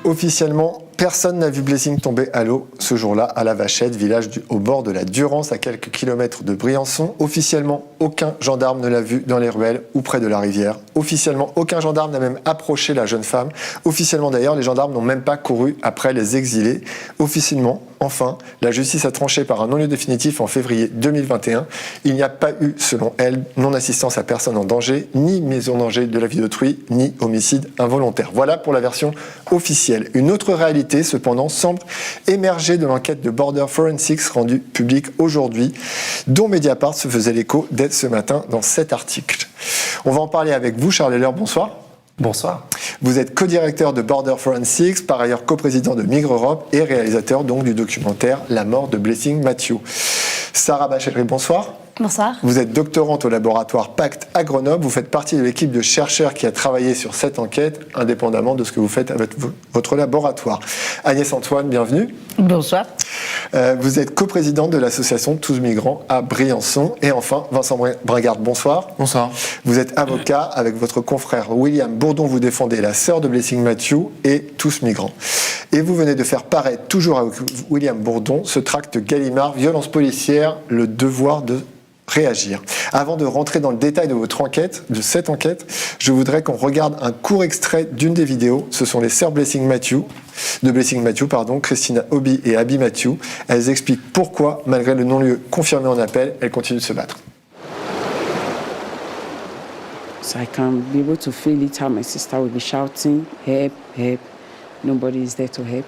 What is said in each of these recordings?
Officiellement, personne n'a vu Blessing tomber à l'eau ce jour-là à La Vachette, village au bord de la Durance, à quelques kilomètres de Briançon. Officiellement, aucun gendarme ne l'a vu dans les ruelles ou près de la rivière. Officiellement, aucun gendarme n'a même approché la jeune femme. Officiellement d'ailleurs, les gendarmes n'ont même pas couru après les exilés. Officiellement, enfin, la justice a tranché par un non-lieu définitif en février 2021. Il n'y a pas eu, selon elle, non-assistance à personne en danger, ni mise en danger de la vie d'autrui, ni homicide involontaire. Voilà pour la version officielle. Une autre réalité, cependant, semble émerger de l'enquête de Border Forensics rendue publique aujourd'hui, dont Mediapart se faisait l'écho dès ce matin dans cet article. On va en parler avec vous, Charles Heller, bonsoir. Bonsoir. Vous êtes co-directeur de Border Forensics, par ailleurs coprésident de Migre Europe et réalisateur donc du documentaire La mort de Blessing Matthew. Sarah Bachelry, bonsoir. Bonsoir. Vous êtes doctorante au laboratoire Pacte à Grenoble. Vous faites partie de l'équipe de chercheurs qui a travaillé sur cette enquête, indépendamment de ce que vous faites avec votre laboratoire. Agnès Antoine, bienvenue. Bonsoir. Vous êtes coprésidente de l'association Tous Migrants à Briançon. Et enfin, Vincent Bringard, bonsoir. Bonsoir. Vous êtes avocat. Avec votre confrère William Bourdon, vous défendez la sœur de Blessing Matthew et Tous Migrants. Et vous venez de faire paraître, toujours avec William Bourdon, ce tract Gallimard, violence policière, le devoir de réagir. Avant de rentrer dans le détail de votre enquête, de cette enquête, je voudrais qu'on regarde un court extrait d'une des vidéos. Ce sont les sœurs de Blessing Matthew, Christina Obi et Abby Matthew. Elles expliquent pourquoi, malgré le non-lieu confirmé en appel, elles continuent de se battre. So I can be able to feel it how my sister will be shouting, help, help. Nobody is there to help.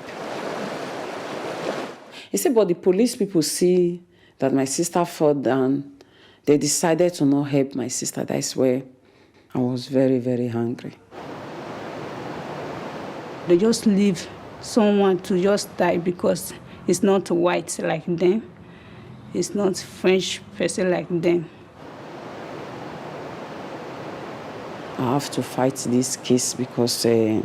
He said, but the police people see that my sister fell down. They decided to not help my sister. That's where I was very, very angry. They just leave someone to just die because it's not white like them. It's not French person like them. I have to fight this case because I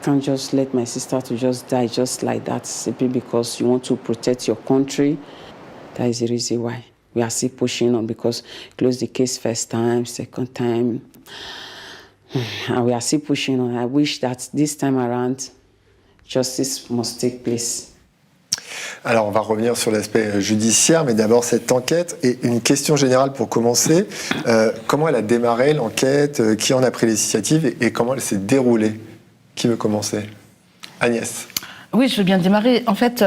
can't just let my sister to just die just like that simply because you want to protect your country. That is the reason why we are still pushing on, because close the case first time, second time, and we are still pushing on. I wish that this time around, justice must take place. Alors, on va revenir sur l'aspect judiciaire, mais d'abord cette enquête. Et une question générale pour commencer. Comment elle a démarré, l'enquête? Qui en a pris l'initiative et comment elle s'est déroulée? Qui veut commencer? Agnès. Oui, je veux bien démarrer. En fait,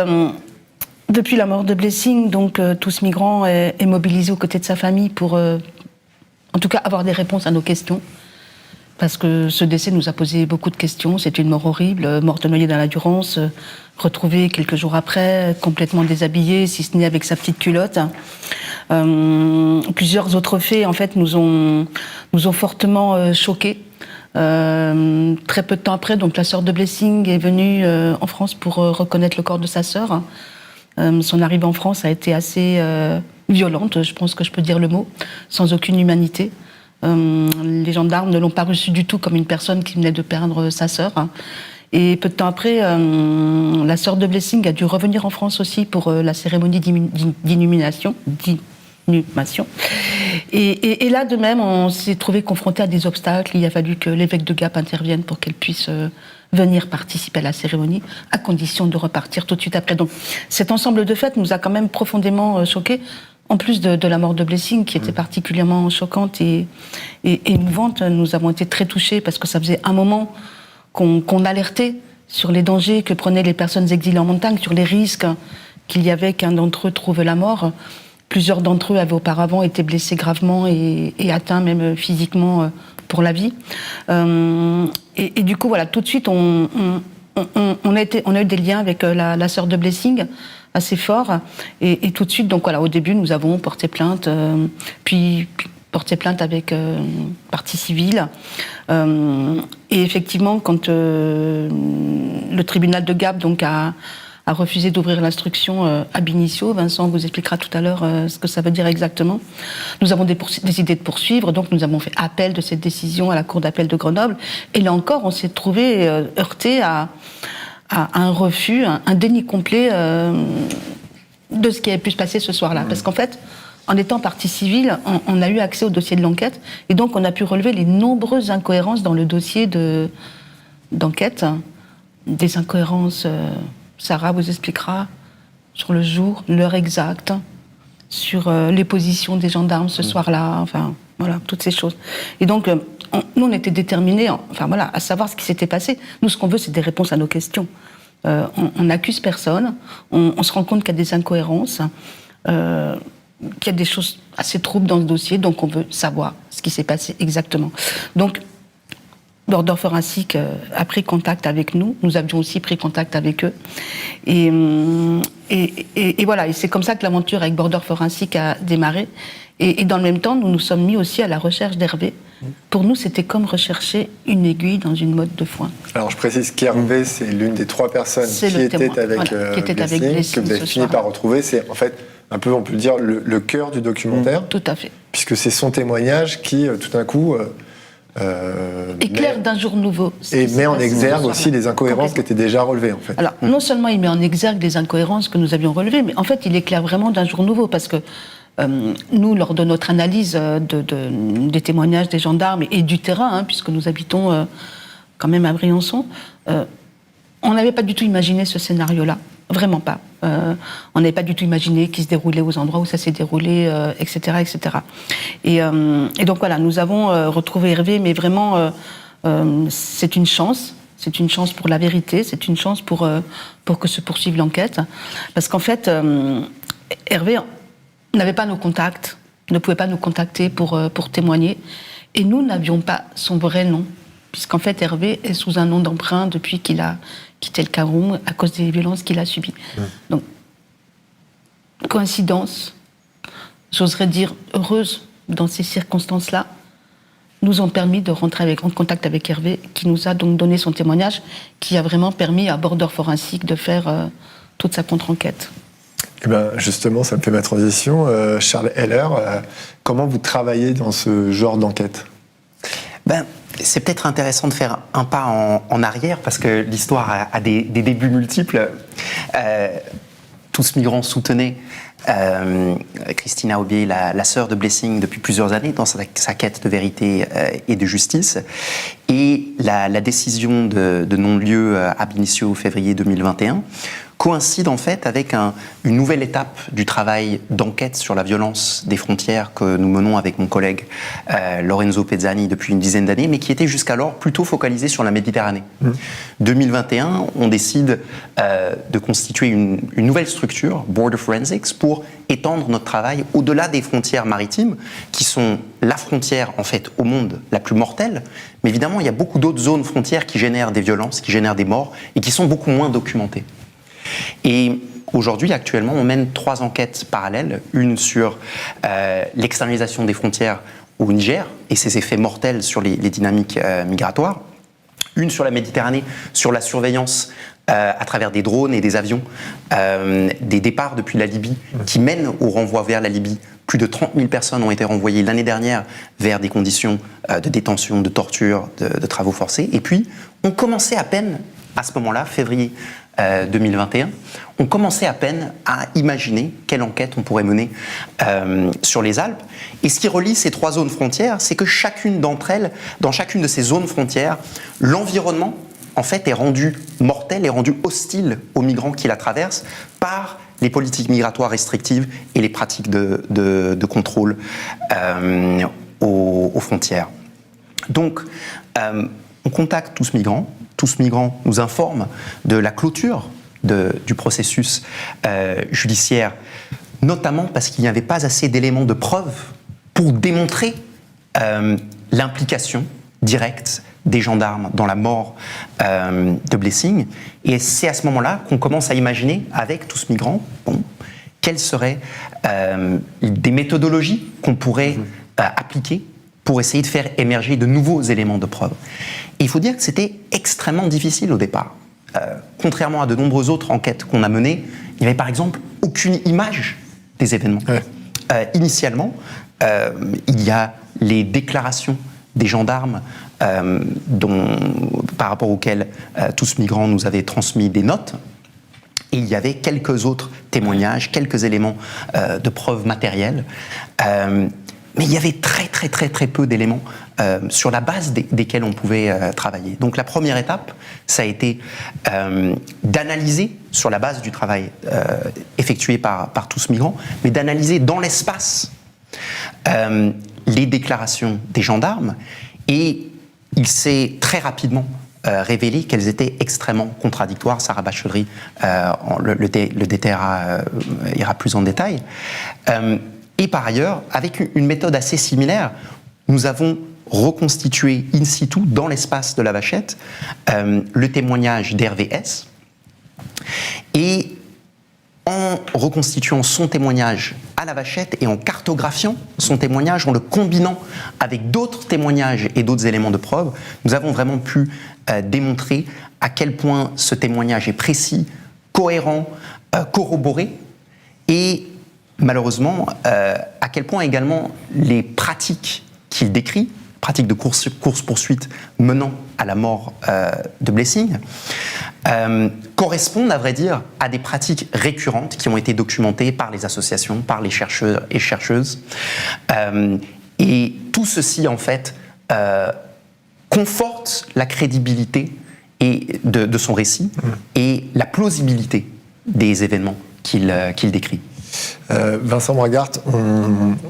depuis la mort de Blessing, donc Tous Migrants est mobilisé aux côtés de sa famille pour, en tout cas, avoir des réponses à nos questions. Parce que ce décès nous a posé beaucoup de questions. C'est une mort horrible, morte noyée dans la Durance, retrouvée quelques jours après, complètement déshabillée, si ce n'est avec sa petite culotte. Plusieurs autres faits, en fait, nous ont fortement choqués. Très peu de temps après, donc la sœur de Blessing est venue en France pour reconnaître le corps de sa sœur. Son arrivée en France a été assez violente, je pense que je peux dire le mot, sans aucune humanité. Les gendarmes ne l'ont pas reçue du tout comme une personne qui venait de perdre sa sœur. Et peu de temps après, la sœur de Blessing a dû revenir en France aussi pour la cérémonie d'inhumation. Et là, de même, on s'est trouvé confronté à des obstacles. Il a fallu que l'évêque de Gap intervienne pour qu'elle puisse venir participer à la cérémonie, à condition de repartir tout de suite après. Donc, cet ensemble de faits nous a quand même profondément choqués, en plus de la mort de Blessing, qui était particulièrement choquante et émouvante. Nous avons été très touchés parce que ça faisait un moment qu'on alertait sur les dangers que prenaient les personnes exilées en montagne, sur les risques qu'il y avait qu'un d'entre eux trouve la mort. Plusieurs d'entre eux avaient auparavant été blessés gravement et atteints même physiquement pour la vie. Et du coup, voilà, tout de suite, on a eu des liens avec la sœur de Blessing assez forts. Et tout de suite, donc voilà, au début, nous avons porté plainte, puis porté plainte avec partie civile. Et effectivement, quand le tribunal de Gap donc a refusé d'ouvrir l'instruction ab initio. Vincent vous expliquera tout à l'heure ce que ça veut dire exactement. Nous avons décidé de poursuivre, donc nous avons fait appel de cette décision à la Cour d'appel de Grenoble. Et là encore, on s'est trouvé heurté à un refus, un déni complet de ce qui avait pu se passer ce soir-là. Parce qu'en fait, en étant partie civile, on a eu accès au dossier de l'enquête, et donc on a pu relever les nombreuses incohérences dans le dossier de d'enquête, des incohérences, Sarah vous expliquera, sur le jour, l'heure exacte, sur les positions des gendarmes ce soir-là, enfin, voilà, toutes ces choses. Et donc, nous, on était déterminés, à savoir ce qui s'était passé. Nous, ce qu'on veut, c'est des réponses à nos questions. On n'accuse personne, on se rend compte qu'il y a des incohérences, qu'il y a des choses assez troubles dans ce dossier, donc on veut savoir ce qui s'est passé exactement. Donc, Border Forensic a pris contact avec nous, nous avions aussi pris contact avec eux, et voilà, et c'est comme ça que l'aventure avec Border Forensic a démarré, et dans le même temps, nous nous sommes mis aussi à la recherche d'Hervé. Pour nous, c'était comme rechercher une aiguille dans une motte de foin. Alors, je précise qu'Hervé, c'est l'une des 3 personnes qui était avec Blessing, que vous avez fini par retrouver. C'est en fait, un peu, on peut le dire, le cœur du documentaire. Tout à fait. Puisque c'est son témoignage qui, tout d'un coup... éclaire d'un jour nouveau. Et met en exergue aussi les incohérences qui étaient déjà relevées, en fait. Alors, non seulement il met en exergue les incohérences que nous avions relevées, mais en fait, il éclaire vraiment d'un jour nouveau, parce que nous, lors de notre analyse des témoignages des gendarmes et du terrain, puisque nous habitons quand même à Briançon, on n'avait pas du tout imaginé ce scénario-là, vraiment pas. On n'avait pas du tout imaginé qu'il se déroulait aux endroits où ça s'est déroulé, etc., etc. Et donc voilà, nous avons retrouvé Hervé, mais vraiment, c'est une chance. C'est une chance pour la vérité, c'est une chance pour que se poursuive l'enquête. Parce qu'en fait, Hervé n'avait pas nos contacts, ne pouvait pas nous contacter pour témoigner. Et nous n'avions pas son vrai nom, puisqu'en fait, Hervé est sous un nom d'emprunt depuis qu'il a quitté le Cameroun à cause des violences qu'il a subies. Donc, coïncidence, j'oserais dire heureuse dans ces circonstances-là, nous ont permis de rentrer en contact avec Hervé, qui nous a donc donné son témoignage, qui a vraiment permis à Border Forensic de faire toute sa contre-enquête. Eh ben, justement, ça me fait ma transition. Charles Heller, comment vous travaillez dans ce genre d'enquête ? C'est peut-être intéressant de faire un pas en arrière, parce que l'histoire a des débuts multiples. Tous migrants soutenaient Christina Aubier, la sœur de Blessing, depuis plusieurs années dans sa quête de vérité et de justice. Et la décision de non-lieu ab initio février 2021 coïncide en fait avec une nouvelle étape du travail d'enquête sur la violence des frontières que nous menons avec mon collègue Lorenzo Pezzani depuis une dizaine d'années, mais qui était jusqu'alors plutôt focalisé sur la Méditerranée. 2021, on décide de constituer une nouvelle structure, Border Forensics, pour étendre notre travail au-delà des frontières maritimes, qui sont la frontière en fait au monde la plus mortelle, mais évidemment il y a beaucoup d'autres zones frontières qui génèrent des violences, qui génèrent des morts, et qui sont beaucoup moins documentées. Et aujourd'hui, actuellement, on mène 3 enquêtes parallèles. Une sur l'externalisation des frontières au Niger et ses effets mortels sur les dynamiques migratoires. Une sur la Méditerranée, sur la surveillance à travers des drones et des avions, des départs depuis la Libye qui mènent au renvoi vers la Libye. Plus de 30 000 personnes ont été renvoyées l'année dernière vers des conditions de détention, de torture, de travaux forcés. Et puis, on commençait à peine, à ce moment-là, février 2021, on commençait à peine à imaginer quelle enquête on pourrait mener sur les Alpes. Et ce qui relie ces 3 zones frontières, c'est que chacune d'entre elles, dans chacune de ces zones frontières, l'environnement, en fait, est rendu mortel, est rendu hostile aux migrants qui la traversent par les politiques migratoires restrictives et les pratiques de contrôle aux frontières. Donc, on contacte tous migrants nous informent de la clôture du processus judiciaire, notamment parce qu'il n'y avait pas assez d'éléments de preuve pour démontrer l'implication directe des gendarmes dans la mort de Blessing. Et c'est à ce moment-là qu'on commence à imaginer, avec tous migrants, quelles seraient des méthodologies qu'on pourrait appliquer pour essayer de faire émerger de nouveaux éléments de preuve. Et il faut dire que c'était extrêmement difficile au départ. Contrairement à de nombreuses autres enquêtes qu'on a menées, il n'y avait par exemple aucune image des événements. Ouais. Initialement, il y a les déclarations des gendarmes par rapport auxquels tous migrants nous avaient transmis des notes. Et il y avait quelques autres témoignages, quelques éléments de preuves matérielles. mais il y avait très peu d'éléments sur la base desquels on pouvait travailler. Donc la première étape, ça a été d'analyser, sur la base du travail effectué par tous migrants, mais d'analyser dans l'espace les déclarations des gendarmes, et il s'est très rapidement révélé qu'elles étaient extrêmement contradictoires. Sarah Bachauderie le détaillera, ira plus en détail. Et par ailleurs, avec une méthode assez similaire, nous avons reconstitué in situ, dans l'espace de la Vachette, le témoignage d'Hervé S. Et en reconstituant son témoignage à la Vachette et en cartographiant son témoignage, en le combinant avec d'autres témoignages et d'autres éléments de preuve, nous avons vraiment pu démontrer à quel point ce témoignage est précis, cohérent, corroboré, et malheureusement, à quel point également les pratiques qu'il décrit, pratiques de course-poursuite menant à la mort de Blessing, correspondent, à vrai dire, à des pratiques récurrentes qui ont été documentées par les associations, par les chercheurs et chercheuses. Et tout ceci, en fait, conforte la crédibilité de son récit et la plausibilité des événements qu'il décrit. Vincent Bragart,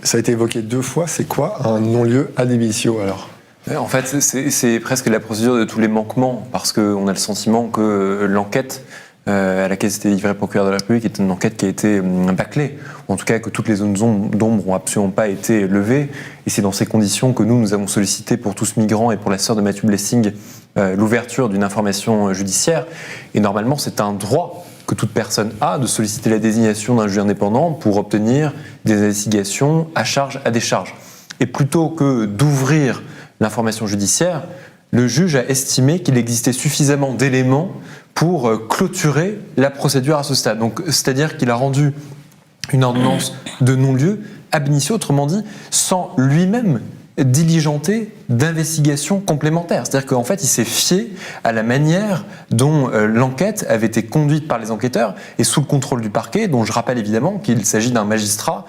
ça a été évoqué 2 fois, c'est quoi un non-lieu ad initio alors ? En fait, c'est presque la procédure de tous les manquements, parce qu'on a le sentiment que l'enquête à laquelle s'était livré le procureur de la République est une enquête qui a été bâclée, ou en tout cas que toutes les zones d'ombre n'ont absolument pas été levées, et c'est dans ces conditions que nous avons sollicité pour tous migrants et pour la sœur de Matthew Blessing l'ouverture d'une information judiciaire, et normalement c'est un droit que toute personne a de solliciter la désignation d'un juge indépendant pour obtenir des investigations à charge, à décharge. Et plutôt que d'ouvrir l'information judiciaire, le juge a estimé qu'il existait suffisamment d'éléments pour clôturer la procédure à ce stade. Donc, c'est-à-dire qu'il a rendu une ordonnance de non-lieu ab initio, autrement dit, sans lui-même diligenter d'investigations complémentaires. C'est-à-dire qu'en fait, il s'est fié à la manière dont l'enquête avait été conduite par les enquêteurs et sous le contrôle du parquet, dont je rappelle évidemment qu'il s'agit d'un magistrat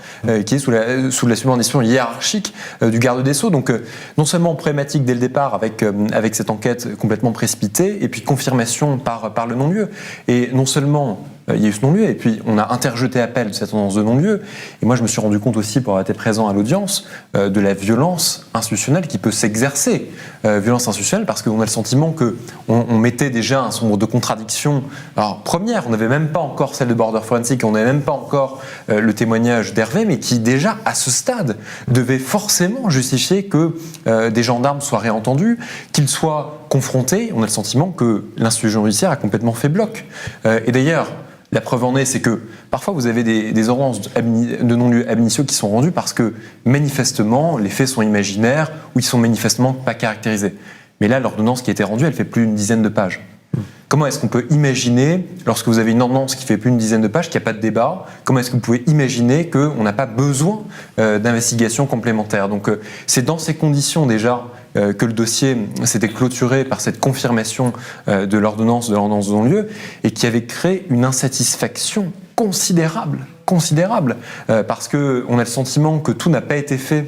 qui est sous la subordination hiérarchique du garde des Sceaux. Donc, non seulement problématique dès le départ avec cette enquête complètement précipitée, et puis confirmation par le non-lieu. Et non seulement il y a eu ce non-lieu, et puis on a interjeté appel de cette ordonnance de non-lieu, et moi je me suis rendu compte aussi, pour avoir été présent à l'audience, de la violence institutionnelle qui peut s'exercer. Violence institutionnelle parce qu'on a le sentiment qu'on mettait déjà un certain nombre de contradictions. Alors première, on n'avait même pas encore celle de Border Forensic, on n'avait même pas encore le témoignage d'Hervé, mais qui déjà à ce stade devait forcément justifier que des gendarmes soient réentendus, qu'ils soient confrontés. On a le sentiment que l'institution judiciaire a complètement fait bloc. Et d'ailleurs, la preuve en est, c'est que parfois vous avez des ordonnances de non-lieu ab initio qui sont rendues parce que manifestement les faits sont imaginaires ou ils sont manifestement pas caractérisés. Mais là, l'ordonnance qui a été rendue, elle fait plus d'une dizaine de pages. Comment est-ce qu'on peut imaginer, lorsque vous avez une ordonnance qui fait plus d'une dizaine de pages, qu'il n'y a pas de débat, comment est-ce que vous pouvez imaginer qu'on n'a pas besoin d'investigations complémentaires ? Donc c'est dans ces conditions déjà que le dossier s'était clôturé par cette confirmation de l'ordonnance de non-lieu, et qui avait créé une insatisfaction considérable, parce qu'on a le sentiment que tout n'a pas été fait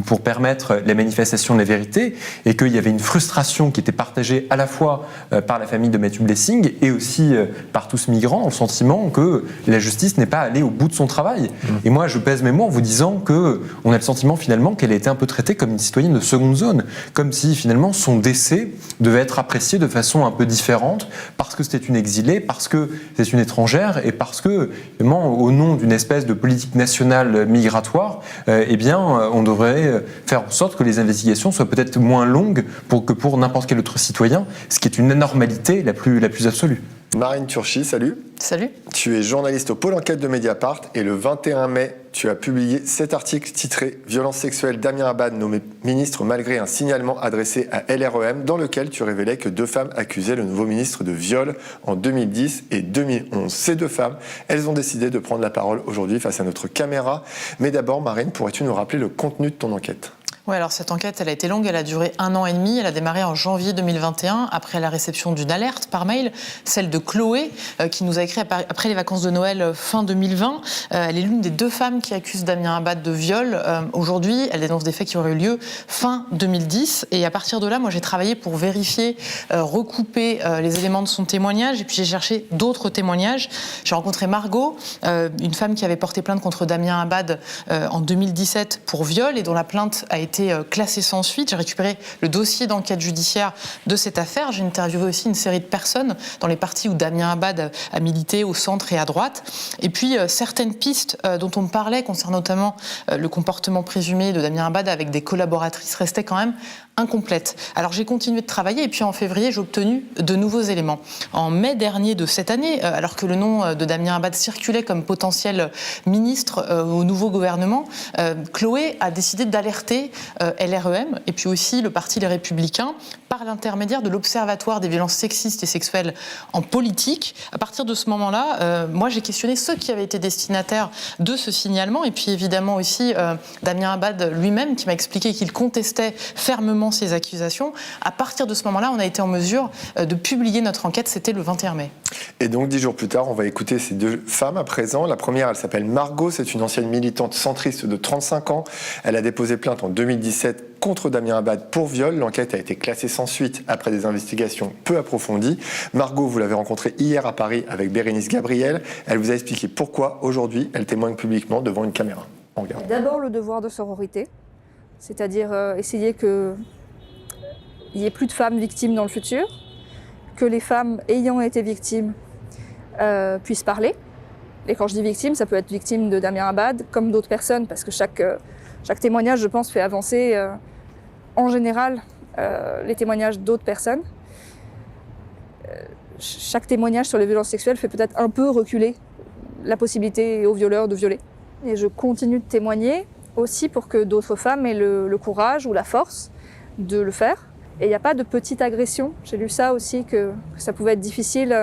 pour permettre la manifestation de la vérité, et qu'il y avait une frustration qui était partagée à la fois par la famille de Matthew Blessing et aussi par tous migrants, le sentiment que la justice n'est pas allée au bout de son travail. Et moi, je pèse mes mots en vous disant qu'on a le sentiment finalement qu'elle a été un peu traitée comme une citoyenne de seconde zone, comme si finalement son décès devait être apprécié de façon un peu différente, parce que c'était une exilée, parce que c'est une étrangère, et parce que, vraiment, au nom d'une espèce de politique nationale migratoire, eh bien, on devrait faire en sorte que les investigations soient peut-être moins longues que pour n'importe quel autre citoyen, ce qui est une anormalité la plus absolue. Marine Turchi, salut. Salut. Tu es journaliste au pôle enquête de Mediapart, et le 21 mai, tu as publié cet article titré « Violence sexuelle d'Amir Abad nommé ministre malgré un signalement adressé à LREM » dans lequel tu révélais que 2 femmes accusaient le nouveau ministre de viol en 2010 et 2011. Ces 2 femmes, elles ont décidé de prendre la parole aujourd'hui face à notre caméra. Mais d'abord, Marine, pourrais-tu nous rappeler le contenu de ton enquête ? Oui, alors cette enquête, elle a été longue, elle a duré 1 an et demi, elle a démarré en janvier 2021, après la réception d'une alerte par mail, celle de Chloé, qui nous a écrit après les vacances de Noël fin 2020. Elle est l'une des 2 femmes qui accusent Damien Abad de viol. Aujourd'hui, elle dénonce des faits qui auraient eu lieu fin 2010, et à partir de là, moi j'ai travaillé pour vérifier, recouper les éléments de son témoignage, et puis j'ai cherché d'autres témoignages. J'ai rencontré Margot, une femme qui avait porté plainte contre Damien Abad en 2017 pour viol, et dont la plainte a été classée sans suite. J'ai récupéré le dossier d'enquête judiciaire de cette affaire. J'ai interviewé aussi une série de personnes dans les partis où Damien Abad a milité, au centre et à droite. Et puis certaines pistes dont on me parlait, concernant notamment le comportement présumé de Damien Abad avec des collaboratrices, restaient quand même incomplète. Alors j'ai continué de travailler, et puis en février j'ai obtenu de nouveaux éléments. En mai dernier de cette année, alors que le nom de Damien Abad circulait comme potentiel ministre au nouveau gouvernement, Chloé a décidé d'alerter LREM et puis aussi le parti Les Républicains par l'intermédiaire de l'Observatoire des violences sexistes et sexuelles en politique. À partir de ce moment-là, moi j'ai questionné ceux qui avaient été destinataires de ce signalement, et puis évidemment aussi Damien Abad lui-même, qui m'a expliqué qu'il contestait fermement ces accusations. À partir de ce moment-là, on a été en mesure de publier notre enquête, c'était le 21 mai. Et donc 10 jours plus tard, on va écouter ces 2 femmes à présent. La première, elle s'appelle Margot, c'est une ancienne militante centriste de 35 ans. Elle a déposé plainte en 2017 contre Damien Abad pour viol. L'enquête a été classée sans suite après des investigations peu approfondies. Margot, vous l'avez rencontrée hier à Paris avec Bérénice Gabriel. Elle vous a expliqué pourquoi aujourd'hui elle témoigne publiquement devant une caméra. On regarde. D'abord le devoir de sororité, c'est-à-dire essayer qu'il n'y ait plus de femmes victimes dans le futur, que les femmes ayant été victimes puissent parler. Et quand je dis victime, ça peut être victime de Damien Abad comme d'autres personnes, parce que chaque témoignage, je pense, fait avancer en général les témoignages d'autres personnes. Chaque témoignage sur les violences sexuelles fait peut-être un peu reculer la possibilité aux violeurs de violer. Et je continue de témoigner aussi pour que d'autres femmes aient le courage ou la force de le faire. Et il n'y a pas de petite agression. J'ai lu ça aussi, que ça pouvait être difficile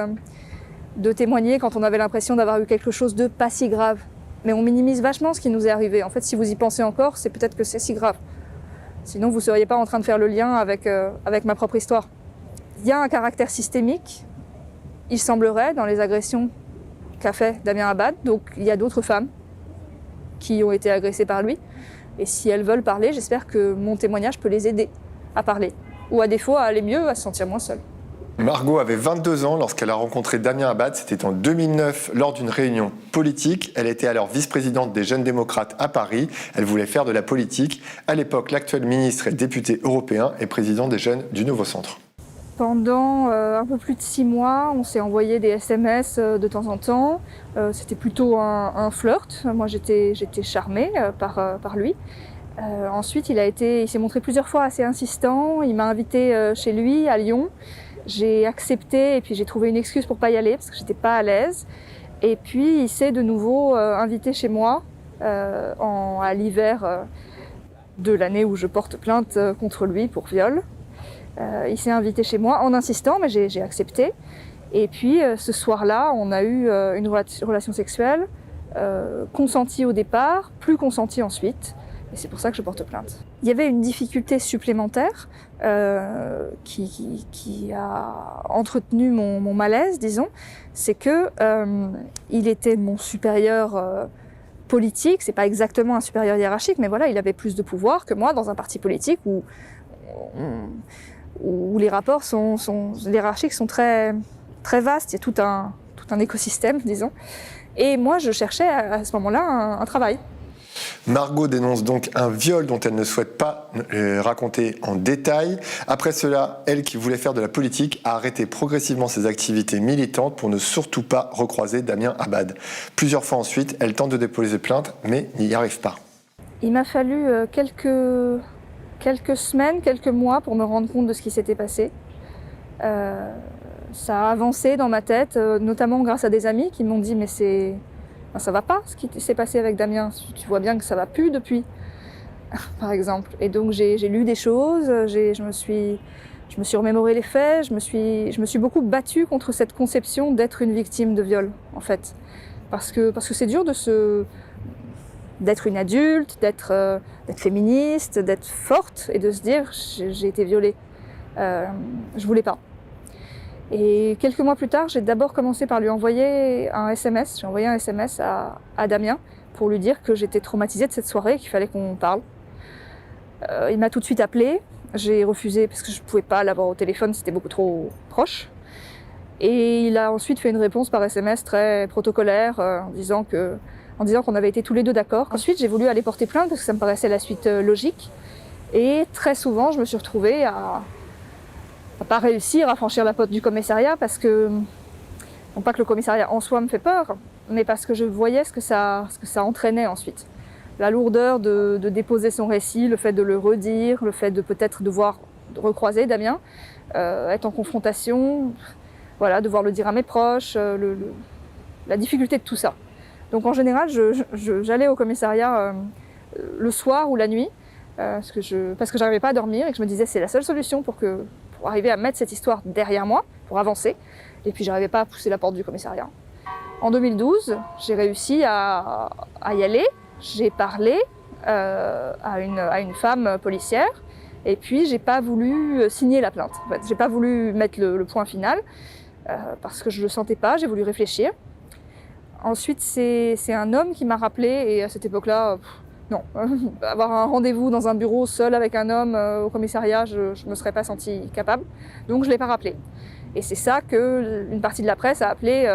de témoigner quand on avait l'impression d'avoir eu quelque chose de pas si grave. Mais on minimise vachement ce qui nous est arrivé. En fait, si vous y pensez encore, c'est peut-être que c'est si grave. Sinon, vous ne seriez pas en train de faire le lien avec ma propre histoire. Il y a un caractère systémique, il semblerait, dans les agressions qu'a fait Damien Abad. Donc, il y a d'autres femmes qui ont été agressées par lui. Et si elles veulent parler, j'espère que mon témoignage peut les aider à parler. Ou à défaut, à aller mieux, à se sentir moins seule. Margot avait 22 ans lorsqu'elle a rencontré Damien Abad. C'était en 2009 lors d'une réunion politique. Elle était alors vice-présidente des Jeunes démocrates à Paris. Elle voulait faire de la politique. À l'époque, l'actuel ministre est député européen et président des Jeunes du Nouveau Centre. Pendant un peu plus de 6 mois, on s'est envoyé des SMS de temps en temps. C'était plutôt un flirt. Moi, j'étais charmée par lui. Ensuite, il s'est montré plusieurs fois assez insistant. Il m'a invitée chez lui à Lyon. J'ai accepté et puis j'ai trouvé une excuse pour pas y aller parce que j'étais pas à l'aise. Et puis il s'est de nouveau invité chez moi à l'hiver de l'année où je porte plainte contre lui pour viol. Il s'est invité chez moi en insistant, mais j'ai accepté. Et puis ce soir-là, on a eu une relation sexuelle consentie au départ, plus consentie ensuite. Et c'est pour ça que je porte plainte. Il y avait une difficulté supplémentaire qui a entretenu mon malaise, disons. C'est que il était mon supérieur politique. C'est pas exactement un supérieur hiérarchique, mais voilà, il avait plus de pouvoir que moi dans un parti politique où les rapports hiérarchiques sont très, très vastes. Il y a tout un écosystème, disons. Et moi, je cherchais à ce moment-là un travail. Margot dénonce donc un viol dont elle ne souhaite pas raconter en détail. Après cela, elle qui voulait faire de la politique a arrêté progressivement ses activités militantes pour ne surtout pas recroiser Damien Abad. Plusieurs fois ensuite, elle tente de déposer plainte, mais n'y arrive pas. Il m'a fallu quelques semaines, quelques mois pour me rendre compte de ce qui s'était passé. Ça a avancé dans ma tête, notamment grâce à des amis qui m'ont dit « mais ça va pas ce qui s'est passé avec Damien, tu vois bien que ça va plus depuis, par exemple. » Et donc j'ai lu des choses, je me suis remémoré les faits, je me suis beaucoup battue contre cette conception d'être une victime de viol, en fait. Parce que c'est dur de se d'être une adulte, d'être féministe, d'être forte et de se dire j'ai été violée. Je voulais pas. Et quelques mois plus tard, j'ai d'abord commencé par lui envoyer un SMS. J'ai envoyé un SMS à Damien pour lui dire que j'étais traumatisée de cette soirée et qu'il fallait qu'on parle. Il m'a tout de suite appelée. J'ai refusé parce que je ne pouvais pas l'avoir au téléphone, c'était beaucoup trop proche. Et il a ensuite fait une réponse par SMS très protocolaire en disant qu'on avait été tous les deux d'accord. Ensuite, j'ai voulu aller porter plainte parce que ça me paraissait la suite logique. Et très souvent, je me suis retrouvée à pas réussir à franchir la porte du commissariat parce que, non pas que le commissariat en soi me fait peur, mais parce que je voyais ce que ça entraînait ensuite. La lourdeur de déposer son récit, le fait de le redire, le fait de peut-être devoir recroiser Damien, être en confrontation, voilà, devoir le dire à mes proches, la difficulté de tout ça. Donc en général, j'allais au commissariat le soir ou la nuit, parce que je n'arrivais pas à dormir et que je me disais c'est la seule solution pour arriver à mettre cette histoire derrière moi, pour avancer. Et puis j'arrivais pas à pousser la porte du commissariat. En 2012, j'ai réussi à y aller. J'ai parlé à une femme policière et puis j'ai pas voulu signer la plainte. En fait, j'ai pas voulu mettre le point final parce que je le sentais pas, j'ai voulu réfléchir. Ensuite, c'est un homme qui m'a rappelé et à cette époque-là, non, avoir un rendez-vous dans un bureau seul avec un homme au commissariat, je ne me serais pas sentie capable, donc je ne l'ai pas rappelé. Et c'est ça qu'une partie de la presse a appelé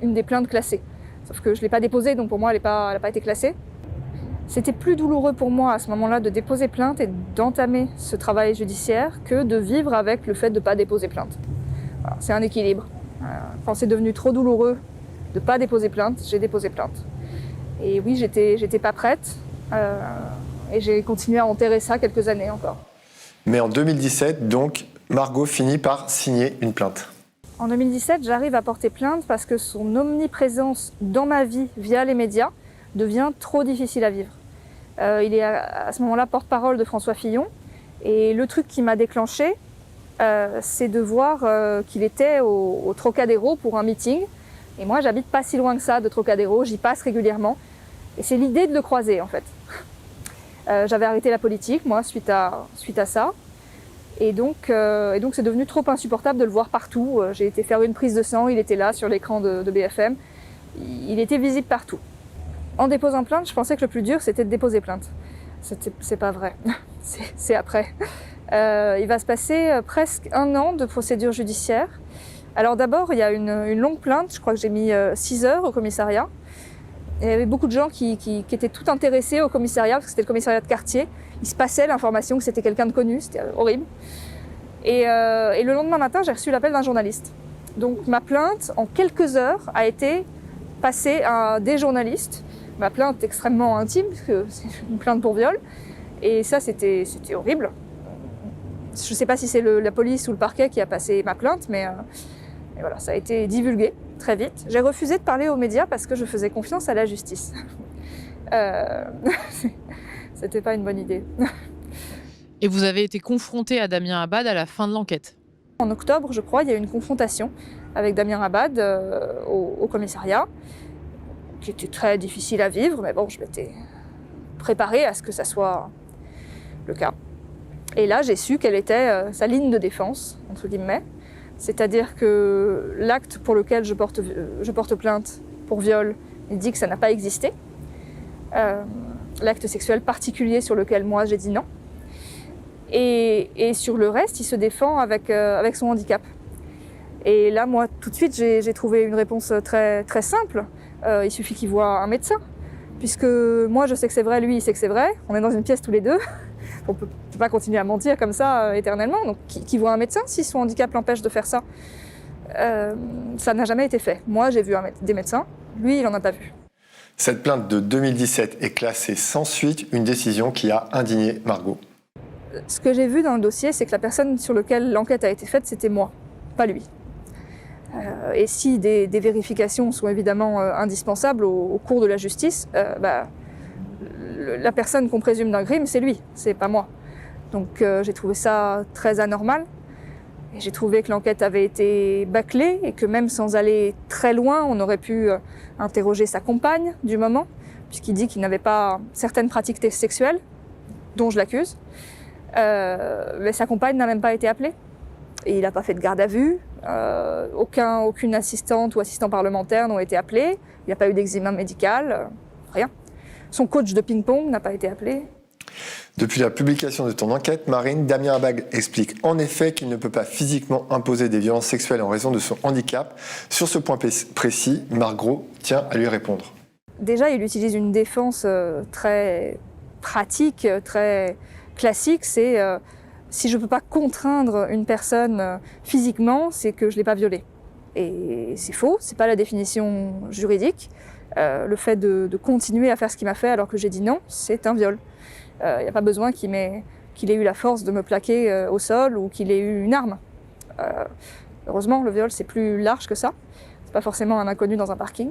une des plaintes classées. Sauf que je ne l'ai pas déposée, donc pour moi, elle n'a pas été classée. C'était plus douloureux pour moi à ce moment-là de déposer plainte et d'entamer ce travail judiciaire que de vivre avec le fait de ne pas déposer plainte. Voilà, c'est un équilibre. Quand c'est devenu trop douloureux de ne pas déposer plainte, j'ai déposé plainte. Et oui, j'étais pas prête. Et j'ai continué à enterrer ça quelques années encore. Mais en 2017, donc, Margot finit par signer une plainte. En 2017, j'arrive à porter plainte parce que son omniprésence dans ma vie via les médias devient trop difficile à vivre. Il est à ce moment-là porte-parole de François Fillon. Et le truc qui m'a déclenché, c'est de voir qu'il était au Trocadéro pour un meeting. Et moi, j'habite pas si loin que ça de Trocadéro, j'y passe régulièrement. Et c'est l'idée de le croiser, en fait. J'avais arrêté la politique, moi, suite à ça. Et donc, c'est devenu trop insupportable de le voir partout. J'ai été faire une prise de sang, il était là, sur l'écran de BFM. Il était visible partout. En déposant plainte, je pensais que le plus dur, c'était de déposer plainte. C'est pas vrai. C'est après. Il va se passer presque 1 an de procédure judiciaire. Alors d'abord, il y a une longue plainte. Je crois que j'ai mis 6 heures au commissariat. Il y avait beaucoup de gens qui étaient tout intéressés au commissariat, parce que c'était le commissariat de quartier. Il se passait l'information que c'était quelqu'un de connu, c'était horrible. Et le lendemain matin, j'ai reçu l'appel d'un journaliste. Donc ma plainte, en quelques heures, a été passée à des journalistes. Ma plainte est extrêmement intime, parce que c'est une plainte pour viol. Et ça, c'était horrible. Je ne sais pas si c'est la police ou le parquet qui a passé ma plainte, mais voilà, ça a été divulgué très vite. J'ai refusé de parler aux médias parce que je faisais confiance à la justice. C'était pas une bonne idée. Et vous avez été confronté à Damien Abad à la fin de l'enquête. En octobre, je crois, il y a eu une confrontation avec Damien Abad au commissariat, qui était très difficile à vivre, mais bon, je m'étais préparée à ce que ça soit le cas. Et là, j'ai su quelle était sa ligne de défense, entre guillemets. C'est-à-dire que l'acte pour lequel je porte plainte pour viol, il dit que ça n'a pas existé. L'acte sexuel particulier sur lequel moi j'ai dit non. Et sur le reste, il se défend avec son handicap. Et là, moi, tout de suite, j'ai trouvé une réponse très, très simple. Il suffit qu'il voit un médecin. Puisque moi, je sais que c'est vrai, lui, il sait que c'est vrai. On est dans une pièce tous les deux. On ne peut pas continuer à mentir comme ça éternellement. Donc, qui voit un médecin si son handicap l'empêche de faire ça? Ça n'a jamais été fait. Moi, j'ai vu des médecins. Lui, il n'en a pas vu. Cette plainte de 2017 est classée sans suite, une décision qui a indigné Margot. Ce que j'ai vu dans le dossier, c'est que la personne sur laquelle l'enquête a été faite, c'était moi, pas lui. Et si des vérifications sont évidemment indispensables au cours de la justice, la personne qu'on présume d'un crime, c'est lui, c'est pas moi. Donc j'ai trouvé ça très anormal. Et j'ai trouvé que l'enquête avait été bâclée et que même sans aller très loin, on aurait pu interroger sa compagne du moment puisqu'il dit qu'il n'avait pas certaines pratiques sexuelles, dont je l'accuse. Mais sa compagne n'a même pas été appelée. Et il n'a pas fait de garde à vue. Aucune assistante ou assistant parlementaire n'ont été appelés. Il n'y a pas eu d'examen médical. Rien. Son coach de ping-pong n'a pas été appelé. Depuis la publication de ton enquête, Marine, Damien Abad explique en effet qu'il ne peut pas physiquement imposer des violences sexuelles en raison de son handicap. Sur ce point précis, Margot tient à lui répondre. Déjà, il utilise une défense très pratique, très classique. C'est si je ne peux pas contraindre une personne physiquement, c'est que je ne l'ai pas violée. Et c'est faux, ce n'est pas la définition juridique. Le fait de continuer à faire ce qu'il m'a fait alors que j'ai dit non, c'est un viol. Il n'y a pas besoin qu'il ait eu la force de me plaquer au sol ou qu'il ait eu une arme. Heureusement, le viol, c'est plus large que ça. C'est pas forcément un inconnu dans un parking.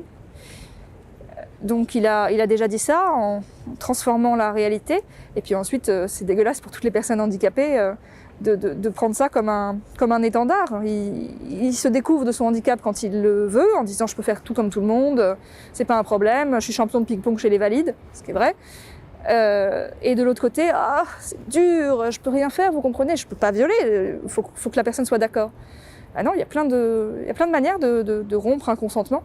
Donc il a déjà dit ça en transformant la réalité. Et puis ensuite, c'est dégueulasse pour toutes les personnes handicapées de prendre ça comme un étendard. Il se découvre de son handicap quand il le veut, en disant je peux faire tout comme tout le monde, c'est pas un problème, je suis champion de ping-pong chez les valides, ce qui est vrai. Et de l'autre côté, c'est dur, je peux rien faire, vous comprenez, je peux pas violer, faut que la personne soit d'accord. Ah non, il y a plein de manières de rompre un consentement.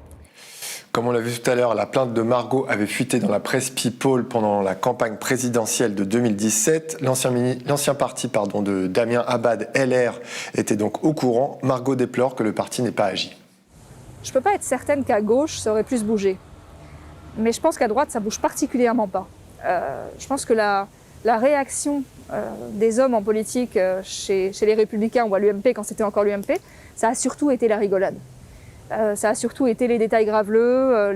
Comme on l'a vu tout à l'heure, la plainte de Margot avait fuité dans la presse People pendant la campagne présidentielle de 2017. L'ancien parti de Damien Abad, LR, était donc au courant. Margot déplore que le parti n'ait pas agi. Je peux pas être certaine qu'à gauche, ça aurait plus bougé. Mais je pense qu'à droite, ça bouge particulièrement pas. Je pense que la réaction des hommes en politique chez les Républicains ou à l'UMP, quand c'était encore l'UMP, ça a surtout été la rigolade. Ça a surtout été les détails graveleux,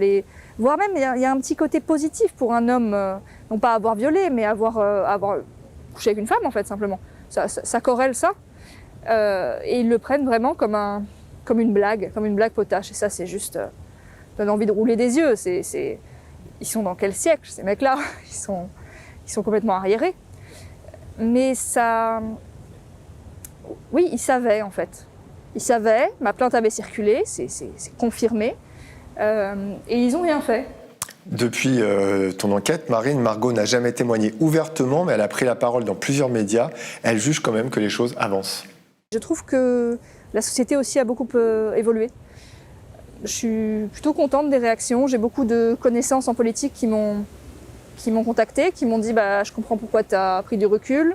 voire même il y a un petit côté positif pour un homme, non pas avoir violé, mais avoir couché avec une femme en fait simplement. Ça corrèle ça, et ils le prennent vraiment comme une blague potache. Et ça c'est juste, donne envie de rouler des yeux. Ils sont dans quel siècle ces mecs-là? Ils sont complètement arriérés. Mais ça, oui, ils savaient en fait. Ils savaient, ma plainte avait circulé, c'est confirmé, et ils n'ont rien fait. Depuis ton enquête, Margot n'a jamais témoigné ouvertement, mais elle a pris la parole dans plusieurs médias. Elle juge quand même que les choses avancent. Je trouve que la société aussi a beaucoup évolué. Je suis plutôt contente des réactions. J'ai beaucoup de connaissances en politique qui m'ont contactée, qui m'ont dit je comprends pourquoi tu as pris du recul,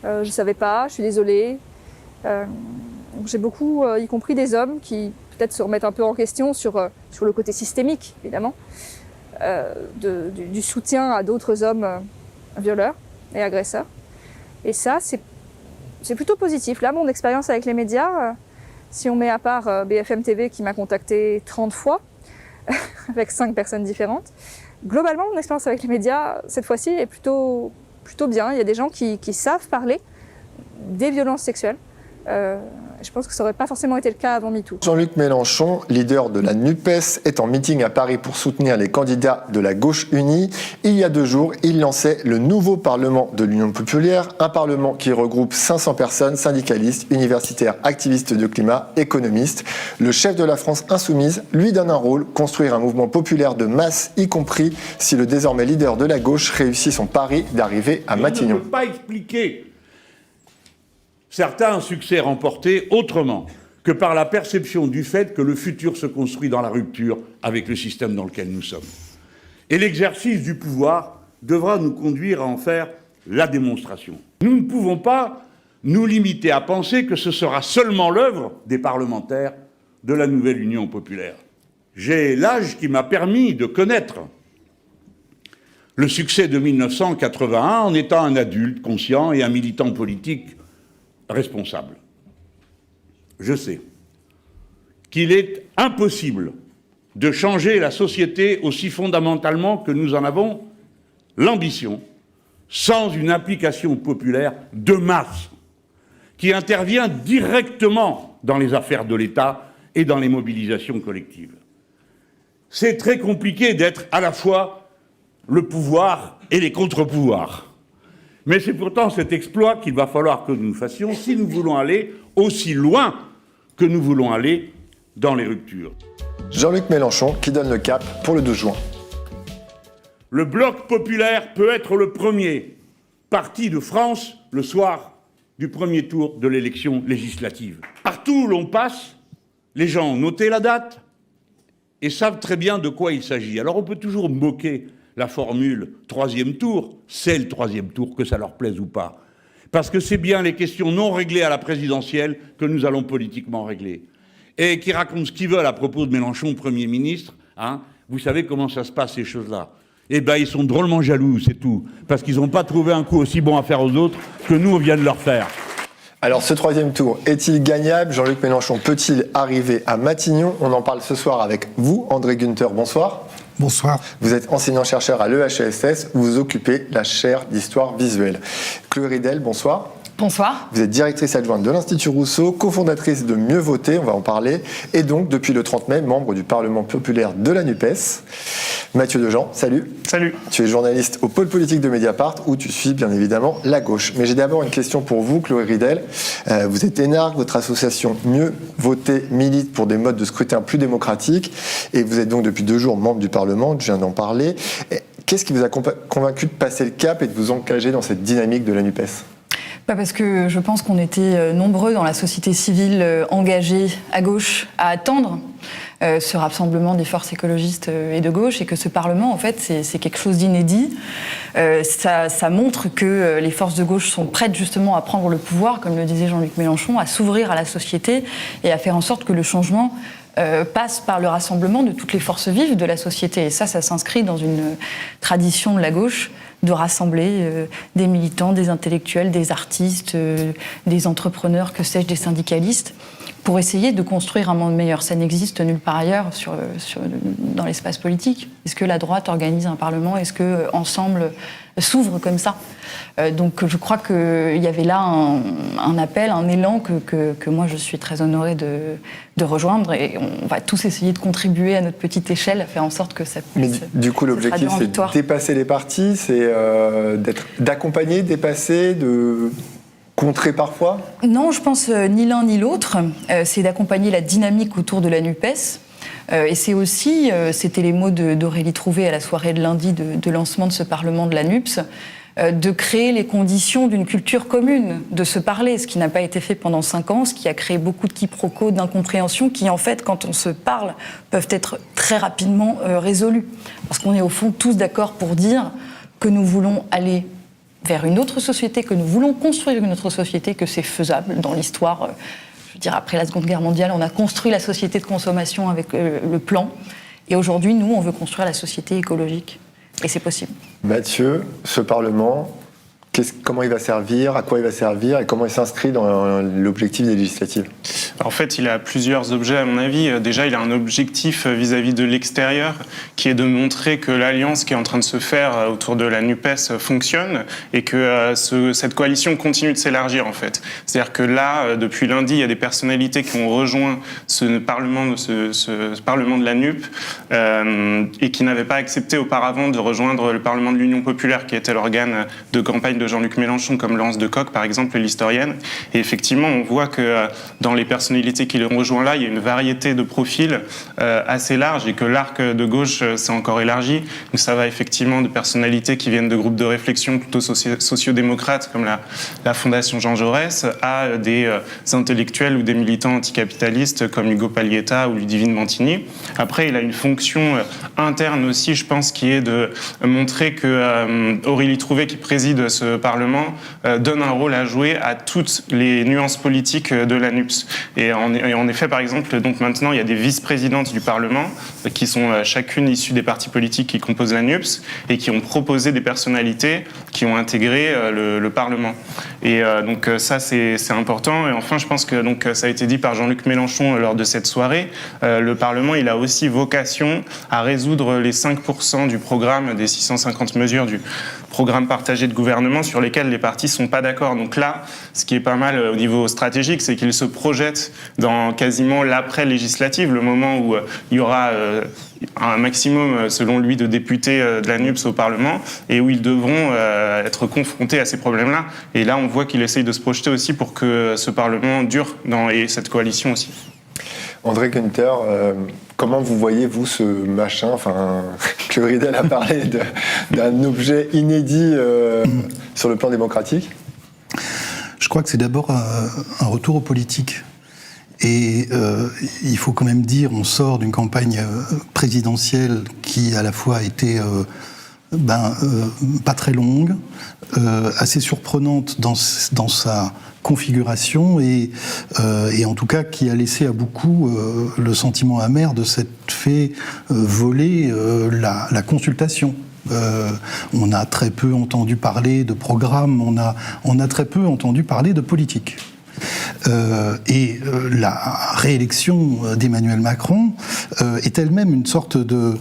je ne savais pas, je suis désolée. J'ai beaucoup, y compris des hommes, qui peut-être se remettent un peu en question sur le côté systémique, évidemment, du soutien à d'autres hommes violeurs et agresseurs. Et ça, c'est plutôt positif. Là, mon expérience avec les médias, si on met à part BFM TV qui m'a contacté 30 fois, avec 5 personnes différentes, globalement, mon expérience avec les médias, cette fois-ci, est plutôt bien. Il y a des gens qui savent parler des violences sexuelles. Je pense que ça n'aurait pas forcément été le cas avant MeToo. Jean-Luc Mélenchon, leader de la NUPES, est en meeting à Paris pour soutenir les candidats de la gauche unie. Il y a 2 jours, il lançait le nouveau Parlement de l'Union populaire, un Parlement qui regroupe 500 personnes, syndicalistes, universitaires, activistes de climat, économistes. Le chef de la France insoumise lui donne un rôle, construire un mouvement populaire de masse, y compris si le désormais leader de la gauche réussit son pari d'arriver à Matignon. On ne peut pas expliquer certains succès remportés autrement que par la perception du fait que le futur se construit dans la rupture avec le système dans lequel nous sommes. Et l'exercice du pouvoir devra nous conduire à en faire la démonstration. Nous ne pouvons pas nous limiter à penser que ce sera seulement l'œuvre des parlementaires de la nouvelle Union populaire. J'ai l'âge qui m'a permis de connaître le succès de 1981 en étant un adulte conscient et un militant politique responsable. Je sais qu'il est impossible de changer la société aussi fondamentalement que nous en avons l'ambition sans une implication populaire de masse qui intervient directement dans les affaires de l'État et dans les mobilisations collectives. C'est très compliqué d'être à la fois le pouvoir et les contre-pouvoirs. Mais c'est pourtant cet exploit qu'il va falloir que nous fassions si nous voulons aller aussi loin que nous voulons aller dans les ruptures. Jean-Luc Mélenchon qui donne le cap pour le 12 juin. le Bloc populaire peut être le premier parti de France le soir du premier tour de l'élection législative. Partout où l'on passe, les gens ont noté la date et savent très bien de quoi il s'agit. Alors on peut toujours moquer la formule troisième tour, c'est le troisième tour, que ça leur plaise ou pas. Parce que c'est bien les questions non réglées à la présidentielle que nous allons politiquement régler. Et qui racontent ce qu'ils veulent à propos de Mélenchon, Premier ministre, hein, vous savez comment ça se passe, ces choses-là. Eh bien, ils sont drôlement jaloux, c'est tout. Parce qu'ils n'ont pas trouvé un coup aussi bon à faire aux autres que nous, on vient de leur faire. Alors, ce troisième tour, est-il gagnable? Jean-Luc Mélenchon peut-il arriver à Matignon? On en parle ce soir avec vous, André Günther. Bonsoir. Bonsoir. Vous êtes enseignant-chercheur à l'EHESS, où vous occupez la chaire d'histoire visuelle. Chloé Ridel, bonsoir. Bonsoir. Vous êtes directrice adjointe de l'Institut Rousseau, cofondatrice de Mieux Voter, on va en parler, et donc, depuis le 30 mai, membre du Parlement populaire de la NUPES. Mathieu Dejean, salut. Salut. Tu es journaliste au pôle politique de Mediapart, où tu suis bien évidemment la gauche. Mais j'ai d'abord une question pour vous, Chloé Ridel. Vous êtes énarque, votre association Mieux Voter milite pour des modes de scrutin plus démocratiques, et vous êtes donc depuis 2 jours membre du Parlement, je viens d'en parler. Qu'est-ce qui vous a convaincu de passer le cap et de vous engager dans cette dynamique de la NUPES ? Parce que je pense qu'on était nombreux dans la société civile engagée à gauche à attendre ce rassemblement des forces écologistes et de gauche, et que ce Parlement, en fait, c'est quelque chose d'inédit. Ça montre que les forces de gauche sont prêtes justement à prendre le pouvoir, comme le disait Jean-Luc Mélenchon, à s'ouvrir à la société et à faire en sorte que le changement passe par le rassemblement de toutes les forces vives de la société. Et ça s'inscrit dans une tradition de la gauche de rassembler des militants, des intellectuels, des artistes, des entrepreneurs, que sais-je, des syndicalistes, pour essayer de construire un monde meilleur. Ça n'existe nulle part ailleurs dans l'espace politique. Est-ce que la droite organise un parlement? Est-ce que Ensemble s'ouvre comme ça? Donc je crois qu'il y avait là un appel, un élan que moi je suis très honorée de rejoindre, et on va tous essayer de contribuer à notre petite échelle à faire en sorte que ça puisse. Mais du coup l'objectif c'est de dépasser les partis, c'est d'accompagner, dépasser, de contrer parfois? Non, je pense ni l'un ni l'autre. C'est d'accompagner la dynamique autour de la NUPES. Et c'est aussi, c'était les mots d'Aurélie Trouvé à la soirée de lundi de lancement de ce Parlement de la NUPES, de créer les conditions d'une culture commune, de se parler, ce qui n'a pas été fait pendant 5 ans, ce qui a créé beaucoup de quiproquos, d'incompréhensions, qui en fait, quand on se parle, peuvent être très rapidement résolus. Parce qu'on est au fond tous d'accord pour dire que nous voulons aller vers une autre société, que nous voulons construire une autre société, que c'est faisable dans l'histoire. Je veux dire, après la Seconde Guerre mondiale, on a construit la société de consommation avec le plan. Et aujourd'hui, nous, on veut construire la société écologique. Et c'est possible. Mathieu, ce Parlement, comment il va servir, à quoi il va servir et comment il s'inscrit dans l'objectif des législatives? En fait, il a plusieurs objets à mon avis. Déjà, il a un objectif vis-à-vis de l'extérieur qui est de montrer que l'alliance qui est en train de se faire autour de la NUPES fonctionne et que cette coalition continue de s'élargir en fait. C'est-à-dire que là, depuis lundi, il y a des personnalités qui ont rejoint ce Parlement de la NUP et qui n'avaient pas accepté auparavant de rejoindre le Parlement de l'Union populaire qui était l'organe de campagne de Jean-Luc Mélenchon, comme Laurence Decoq par exemple, l'historienne. Et effectivement, on voit que dans les personnalités qui les rejoint là, il y a une variété de profils assez large et que l'arc de gauche s'est encore élargi. Donc ça va effectivement de personnalités qui viennent de groupes de réflexion plutôt sociodémocrates comme la Fondation Jean Jaurès à des intellectuels ou des militants anticapitalistes comme Hugo Paglietta ou Ludivine Mantigny. Après, il a une fonction interne aussi, je pense, qui est de montrer que Aurélie Trouvé, qui préside ce Parlement, donne un rôle à jouer à toutes les nuances politiques de la NUPES. Et en effet, par exemple, donc maintenant, il y a des vice-présidentes du Parlement qui sont chacune issues des partis politiques qui composent la NUPES et qui ont proposé des personnalités qui ont intégré le Parlement. Et donc ça, c'est important. Et enfin, je pense que donc, ça a été dit par Jean-Luc Mélenchon lors de cette soirée, le Parlement, il a aussi vocation à résoudre les 5% du programme des 650 mesures du programme partagé de gouvernement sur lesquels les partis ne sont pas d'accord. Donc là, ce qui est pas mal au niveau stratégique, c'est qu'il se projette dans quasiment l'après-législative, le moment où il y aura un maximum, selon lui, de députés de la NUPES au Parlement et où ils devront être confrontés à ces problèmes-là. Et là, on voit qu'il essaye de se projeter aussi pour que ce Parlement dure et cette coalition aussi. André Günther, comment vous voyez, vous, ce machin? Enfin, Chloé Ridel a parlé d'un objet inédit sur le plan démocratique. Je crois que c'est d'abord un retour aux politiques. Et il faut quand même dire, on sort d'une campagne présidentielle qui, à la fois, a été pas très longue, assez surprenante dans sa configuration et en tout cas qui a laissé à beaucoup le sentiment amer de s'être fait voler la consultation. On a très peu entendu parler de programme, on a très peu entendu parler de politique. La réélection d'Emmanuel Macron est elle-même une sorte de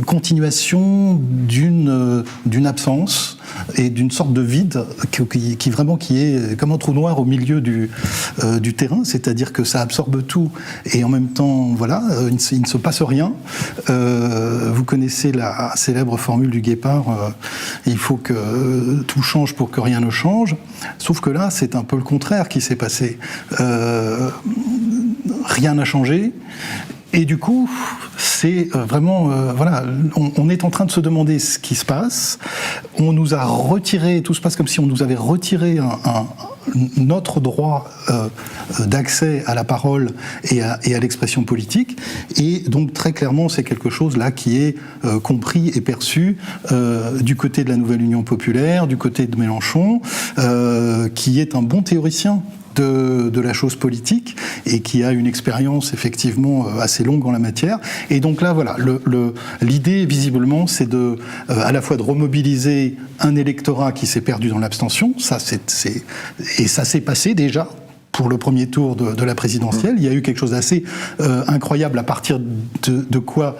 continuation d'une absence et d'une sorte de vide qui est comme un trou noir au milieu du terrain, c'est-à-dire que ça absorbe tout et en même temps, il ne se passe rien. Vous connaissez la célèbre formule du Guépard, il faut que tout change pour que rien ne change, sauf que là, c'est un peu le contraire qui s'est passé. Rien n'a changé. Et du coup, c'est vraiment... on est en train de se demander ce qui se passe. On nous a retiré... Tout se passe comme si on nous avait retiré notre droit d'accès à la parole et à l'expression politique. Et donc, très clairement, c'est quelque chose là qui est compris et perçu du côté de la Nouvelle Union Populaire, du côté de Mélenchon, qui est un bon théoricien de la chose politique et qui a une expérience effectivement assez longue en la matière. Et donc là, l'idée visiblement, c'est à la fois de remobiliser un électorat qui s'est perdu dans l'abstention. Ça s'est passé déjà pour le premier tour de la présidentielle. Il y a eu quelque chose d'assez incroyable à partir de quoi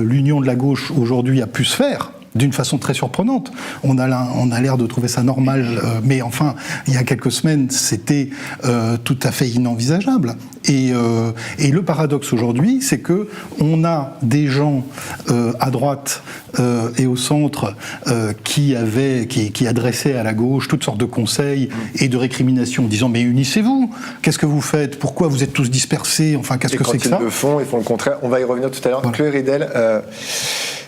l'union de la gauche aujourd'hui a pu se faire. D'une façon très surprenante. On a l'air de trouver ça normal, mais enfin, il y a quelques semaines, c'était tout à fait inenvisageable. Et le paradoxe aujourd'hui, c'est que on a des gens à droite et au centre qui adressaient à la gauche toutes sortes de conseils et de récriminations, disant mais unissez-vous, qu'est-ce que vous faites, pourquoi vous êtes tous dispersés, enfin qu'est-ce que c'est que ça? Quand ils le font, ils font le contraire. On va y revenir tout à l'heure. Chloé Ridel,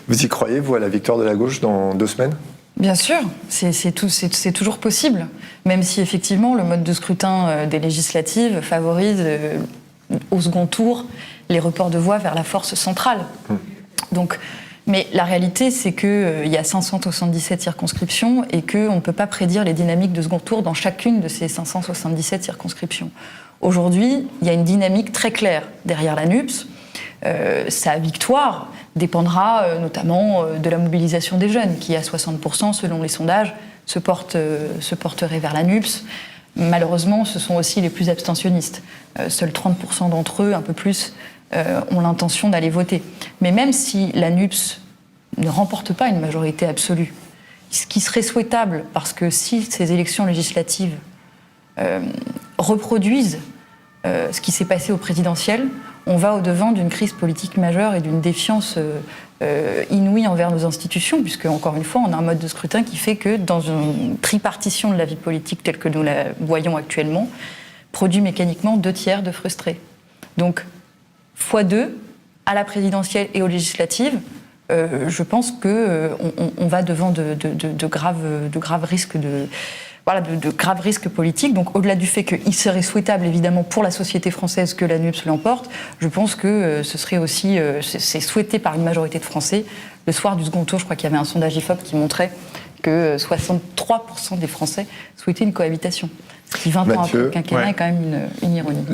vous y croyez, vous, à la victoire de la gauche dans 2 semaines? Bien sûr, c'est toujours possible, même si effectivement le mode de scrutin des législatives favorise au second tour les reports de voix vers la force centrale. Donc, mais la réalité, c'est qu'il y a 577 circonscriptions et qu'on ne peut pas prédire les dynamiques de second tour dans chacune de ces 577 circonscriptions. Aujourd'hui, il y a une dynamique très claire derrière la NUPES. Sa victoire dépendra notamment de la mobilisation des jeunes, qui à 60% selon les sondages se porterait vers la NUPES. Malheureusement, ce sont aussi les plus abstentionnistes. Seuls 30% d'entre eux, un peu plus, ont l'intention d'aller voter. Mais même si la NUPES ne remporte pas une majorité absolue, ce qui serait souhaitable, parce que si ces élections législatives reproduisent ce qui s'est passé aux présidentielles, on va au-devant d'une crise politique majeure et d'une défiance inouïe envers nos institutions, puisque, encore une fois, on a un mode de scrutin qui fait que, dans une tripartition de la vie politique telle que nous la voyons actuellement, produit mécaniquement 2/3 de frustrés. Donc, x2, à la présidentielle et aux législatives, je pense qu'on va devant de graves risques de graves risques politiques. Donc, au-delà du fait qu'il serait souhaitable, évidemment, pour la société française que la NUPES l'emporte, je pense que ce serait aussi, c'est souhaité par une majorité de Français. Le soir du second tour, je crois qu'il y avait un sondage IFOP qui montrait que 63% des Français souhaitaient une cohabitation. Ce qui, 20 ans après le quinquennat, est quand même une ironie.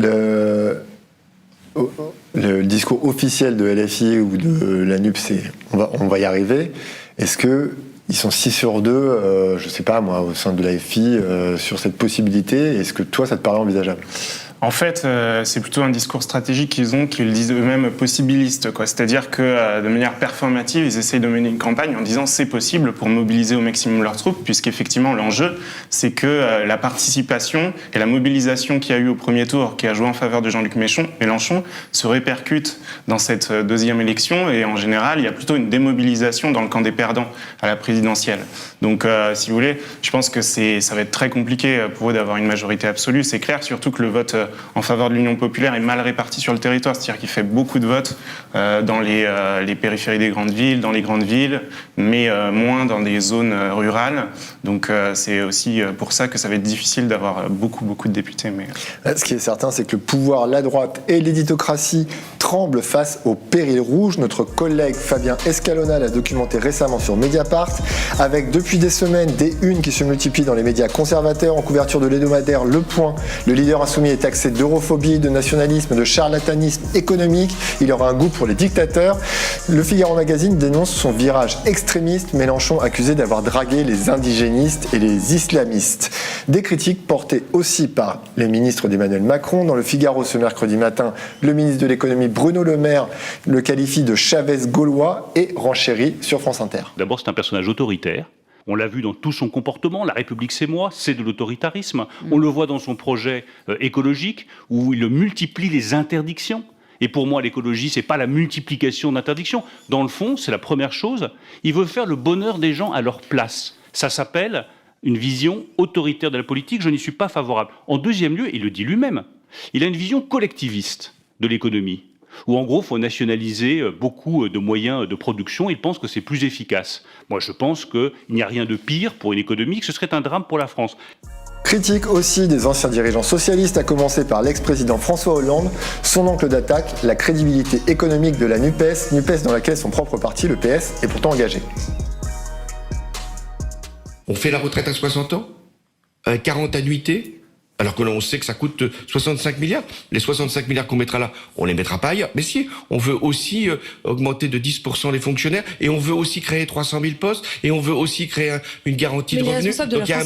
Le discours officiel de LFI ou de la NUPES, on va y arriver. Est-ce que ils sont 6 sur 2, je ne sais pas moi, au sein de l'AFI, sur cette possibilité? Est-ce que toi, ça te paraît envisageable? En fait, c'est plutôt un discours stratégique qu'ils disent eux-mêmes possibiliste, quoi. C'est-à-dire que de manière performative, ils essayent de mener une campagne en disant c'est possible pour mobiliser au maximum leurs troupes, puisqu'effectivement l'enjeu, c'est que la participation et la mobilisation qu'il y a eu au premier tour, qui a joué en faveur de Jean-Luc Mélenchon, se répercute dans cette deuxième élection, et en général, il y a plutôt une démobilisation dans le camp des perdants à la présidentielle. Donc, si vous voulez, je pense que ça va être très compliqué pour eux d'avoir une majorité absolue, c'est clair, surtout que le vote en faveur de l'Union populaire est mal réparti sur le territoire, c'est-à-dire qu'il fait beaucoup de votes dans les périphéries des grandes villes, dans les grandes villes, mais moins dans des zones rurales. Donc c'est aussi pour ça que ça va être difficile d'avoir beaucoup de députés. Mais... Ce qui est certain, c'est que le pouvoir, la droite et l'éditocratie tremblent face au péril rouge. Notre collègue Fabien Escalona l'a documenté récemment sur Mediapart, avec depuis des semaines des unes qui se multiplient dans les médias conservateurs. En couverture de l'hebdomadaire Le Point, le leader insoumis est taxé d'europhobie, de nationalisme, de charlatanisme économique. Il aura un goût pour les dictateurs. Le Figaro Magazine dénonce son virage extrémiste, Mélenchon accusé d'avoir dragué les indigénistes et les islamistes. Des critiques portées aussi par les ministres d'Emmanuel Macron. Dans le Figaro ce mercredi matin, le ministre de l'économie Bruno Le Maire le qualifie de Chavez gaulois et renchérit sur France Inter. D'abord, c'est un personnage autoritaire. On l'a vu dans tout son comportement, la République c'est moi, c'est de l'autoritarisme. On le voit dans son projet écologique où il multiplie les interdictions. Et pour moi, l'écologie, c'est pas la multiplication d'interdictions. Dans le fond, c'est la première chose. Il veut faire le bonheur des gens à leur place. Ça s'appelle une vision autoritaire de la politique. Je n'y suis pas favorable. En deuxième lieu, il le dit lui-même, il a une vision collectiviste de l'économie, où en gros, il faut nationaliser beaucoup de moyens de production. Il pense que c'est plus efficace. Moi, je pense qu'il n'y a rien de pire pour une économie, que ce serait un drame pour la France. Critique aussi des anciens dirigeants socialistes, à commencer par l'ex-président François Hollande. Son angle d'attaque, la crédibilité économique de la NUPES dans laquelle son propre parti, le PS, est pourtant engagé. On fait la retraite à 60 ans, 40 annuités, alors que l'on sait que ça coûte 65 milliards. Les 65 milliards qu'on mettra là, on les mettra pas ailleurs. Mais si, on veut aussi augmenter de 10% les fonctionnaires, et on veut aussi créer 300 000 postes, et on veut aussi créer une garantie de revenus. Donc il y a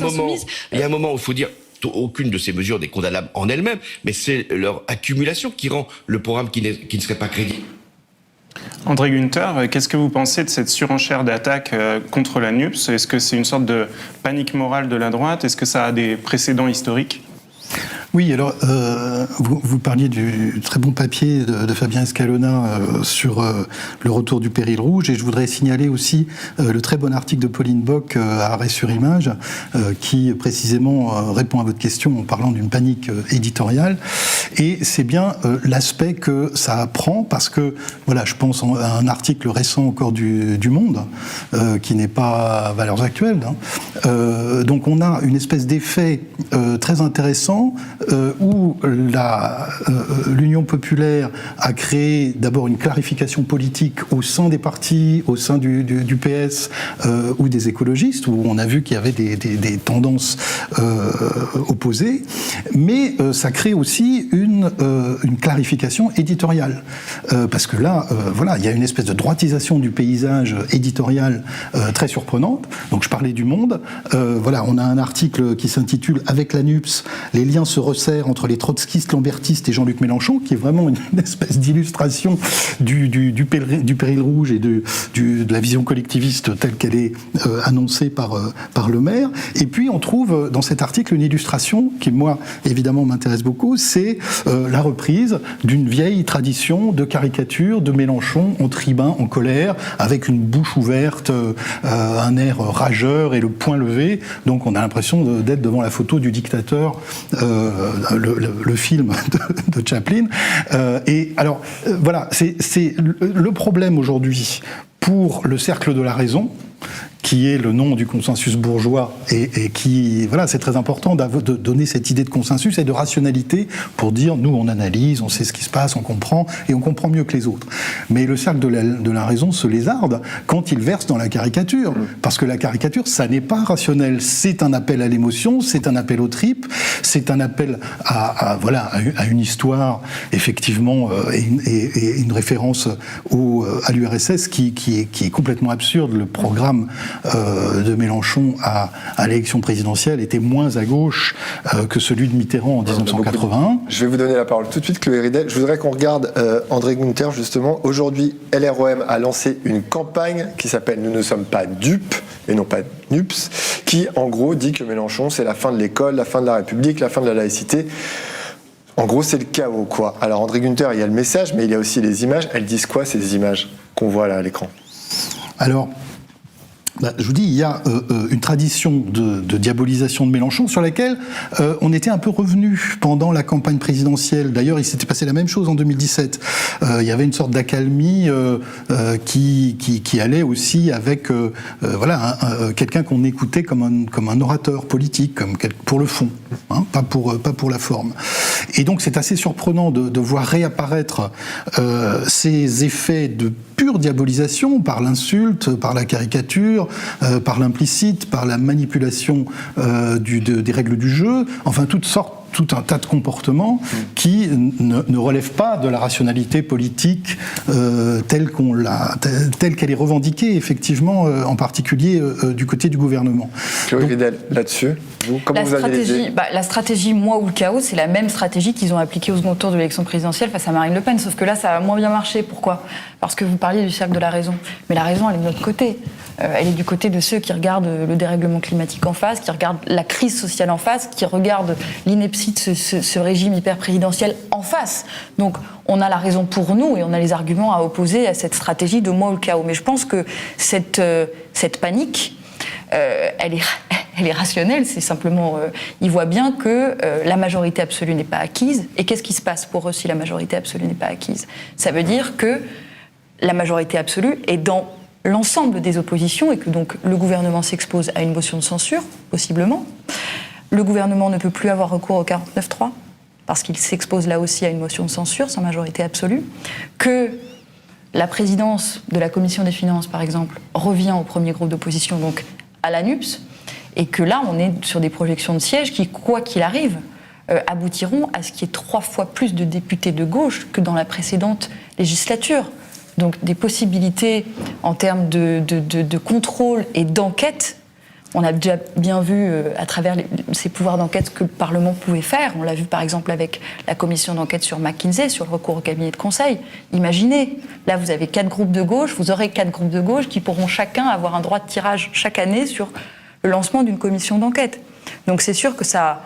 un moment où il faut dire, aucune de ces mesures n'est condamnable en elle-même, mais c'est leur accumulation qui rend le programme qui ne serait pas crédible. André Günther, qu'est-ce que vous pensez de cette surenchère d'attaques contre la NUPES ? Est-ce que c'est une sorte de panique morale de la droite ? Est-ce que ça a des précédents historiques ? Oui, alors vous parliez du très bon papier de Fabien Escalona sur le retour du péril rouge, et je voudrais signaler aussi le très bon article de Pauline Bock à Arrêt sur Image qui précisément répond à votre question en parlant d'une panique éditoriale, et c'est bien l'aspect que ça prend, parce que voilà, je pense à un article récent encore du Monde qui n'est pas à valeurs actuelles, hein. Donc on a une espèce d'effet très intéressant où l'Union populaire a créé d'abord une clarification politique au sein des partis, au sein du PS ou des écologistes, où on a vu qu'il y avait des tendances opposées, mais ça crée aussi une clarification éditoriale, parce que là, voilà, il y a une espèce de droitisation du paysage éditorial très surprenante. Donc je parlais du Monde, voilà, on a un article qui s'intitule « Avec la NUPES, les liens se resserrent entre les trotskistes, lambertistes et Jean-Luc Mélenchon », qui est vraiment une espèce d'illustration du péril rouge et de la vision collectiviste telle qu'elle est annoncée par le maire. Et puis on trouve dans cet article une illustration qui, moi, évidemment m'intéresse beaucoup, c'est la reprise d'une vieille tradition de caricature de Mélenchon en tribun, en colère, avec une bouche ouverte, un air rageur et le poing levé. Donc on a l'impression d'être devant la photo du dictateur, le film de Chaplin. Et alors, voilà, c'est le problème aujourd'hui pour le cercle de la raison, qui est le nom du consensus bourgeois, et qui, voilà, c'est très important de donner cette idée de consensus et de rationalité pour dire, nous, on analyse, on sait ce qui se passe, on comprend, et on comprend mieux que les autres. Mais le cercle de la raison se lézarde quand il verse dans la caricature, parce que la caricature, ça n'est pas rationnel, c'est un appel à l'émotion, c'est un appel aux tripes, c'est un appel à une histoire, effectivement, et une référence à l'URSS qui est complètement absurde. Le programme de Mélenchon à l'élection présidentielle était moins à gauche que celui de Mitterrand en 1981. Je vais vous donner la parole tout de suite, Chloé Ridel. Je voudrais qu'on regarde André Günther, justement. Aujourd'hui, LREM a lancé une campagne qui s'appelle « Nous ne sommes pas dupes » et non pas NUPES, qui en gros dit que Mélenchon, c'est la fin de l'école, la fin de la République, la fin de la laïcité. En gros, c'est le chaos, quoi. Alors André Günther, il y a le message, mais il y a aussi les images. Elles disent quoi, ces images qu'on voit là à l'écran ? Alors, Je vous dis, il y a une tradition de diabolisation de Mélenchon sur laquelle on était un peu revenu pendant la campagne présidentielle. D'ailleurs, il s'était passé la même chose en 2017. Il y avait une sorte d'accalmie qui allait aussi avec quelqu'un qu'on écoutait comme un orateur politique, pour le fond, hein, pas pour la forme. Et donc, c'est assez surprenant de voir réapparaître ces effets de pure diabolisation par l'insulte, par la caricature, par l'implicite, par la manipulation des règles du jeu, enfin tout un tas de comportements qui ne relèvent pas de la rationalité politique telle qu'elle est revendiquée, effectivement, en particulier du côté du gouvernement. Chloé Ridel, là-dessus, comment vous analysez ? La stratégie moi ou le chaos, c'est la même stratégie qu'ils ont appliquée au second tour de l'élection présidentielle face à Marine Le Pen, sauf que là, ça a moins bien marché. Pourquoi ? Parce que vous parliez du cercle de la raison. Mais la raison, elle est de notre côté. Elle est du côté de ceux qui regardent le dérèglement climatique en face, qui regardent la crise sociale en face, qui regardent l'ineptie de ce régime hyper-présidentiel en face. Donc, on a la raison pour nous et on a les arguments à opposer à cette stratégie de moi ou le chaos. Mais je pense que cette panique, elle est rationnelle. C'est simplement, ils voient bien que la majorité absolue n'est pas acquise. Et qu'est-ce qui se passe pour eux si la majorité absolue n'est pas acquise ? Ça veut dire que la majorité absolue est dans l'ensemble des oppositions et que donc le gouvernement s'expose à une motion de censure, possiblement. Le gouvernement ne peut plus avoir recours au 49.3 parce qu'il s'expose là aussi à une motion de censure sans majorité absolue. Que la présidence de la Commission des finances, par exemple, revient au premier groupe d'opposition, donc à la NUPS, et que là, on est sur des projections de sièges qui, quoi qu'il arrive, aboutiront à ce qu'il y ait 3 fois plus de députés de gauche que dans la précédente législature. Donc des possibilités en termes de contrôle et d'enquête. On a déjà bien vu à travers ces pouvoirs d'enquête ce que le Parlement pouvait faire. On l'a vu par exemple avec la commission d'enquête sur McKinsey, sur le recours au cabinet de conseil. Imaginez, là vous avez 4 groupes de gauche, vous aurez 4 groupes de gauche qui pourront chacun avoir un droit de tirage chaque année sur le lancement d'une commission d'enquête. Donc c'est sûr que ça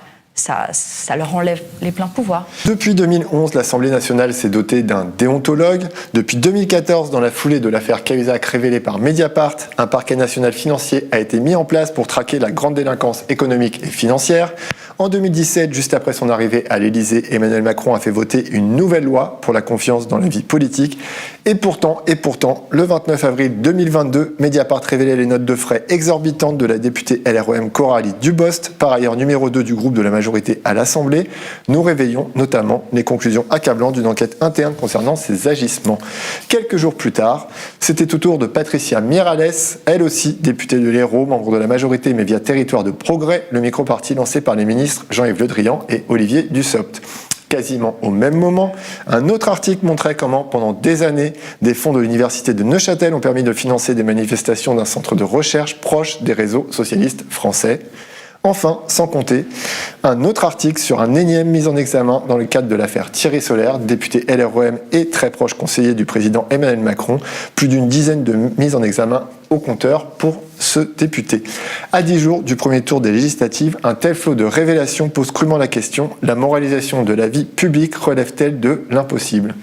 leur enlève les pleins pouvoirs. Depuis 2011, l'Assemblée nationale s'est dotée d'un déontologue. Depuis 2014, dans la foulée de l'affaire Cahuzac révélée par Mediapart, un parquet national financier a été mis en place pour traquer la grande délinquance économique et financière. En 2017, juste après son arrivée à l'Élysée, Emmanuel Macron a fait voter une nouvelle loi pour la confiance dans la vie politique. Et pourtant, le 29 avril 2022, Mediapart révélait les notes de frais exorbitantes de la députée LREM Coralie Dubost, par ailleurs numéro 2 du groupe de la majorité à l'Assemblée. Nous réveillons notamment les conclusions accablantes d'une enquête interne concernant ses agissements. Quelques jours plus tard, c'était au tour de Patricia Miralles, elle aussi députée de l'Hérault, membre de la majorité mais via Territoire de Progrès, le micro-parti lancé par les ministres Jean-Yves Le Drian et Olivier Dussopt. Quasiment au même moment, un autre article montrait comment, pendant des années, des fonds de l'université de Neuchâtel ont permis de financer des manifestations d'un centre de recherche proche des réseaux socialistes français. Enfin, sans compter, un autre article sur un énième mise en examen dans le cadre de l'affaire Thierry Solaire, député LREM et très proche conseiller du président Emmanuel Macron. Plus d'une dizaine de mises en examen au compteur pour ce député. À 10 jours du premier tour des législatives, un tel flot de révélations pose crûment la question: la moralisation de la vie publique relève-t-elle de l'impossible ?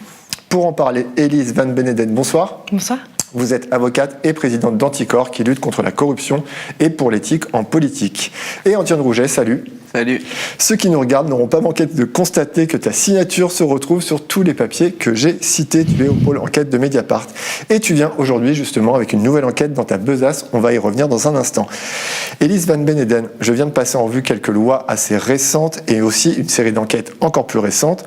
Pour en parler, Élise Van Beneden, bonsoir. Bonsoir. Vous êtes avocate et présidente d'Anticor qui lutte contre la corruption et pour l'éthique en politique. Et Antoine Rouget, salut. Salut. Ceux qui nous regardent n'auront pas manqué de constater que ta signature se retrouve sur tous les papiers que j'ai cités. Tu es au pôle enquête de Mediapart. Et tu viens aujourd'hui justement avec une nouvelle enquête dans ta besace. On va y revenir dans un instant. Élise Van Beneden, je viens de passer en revue quelques lois assez récentes et aussi une série d'enquêtes encore plus récentes.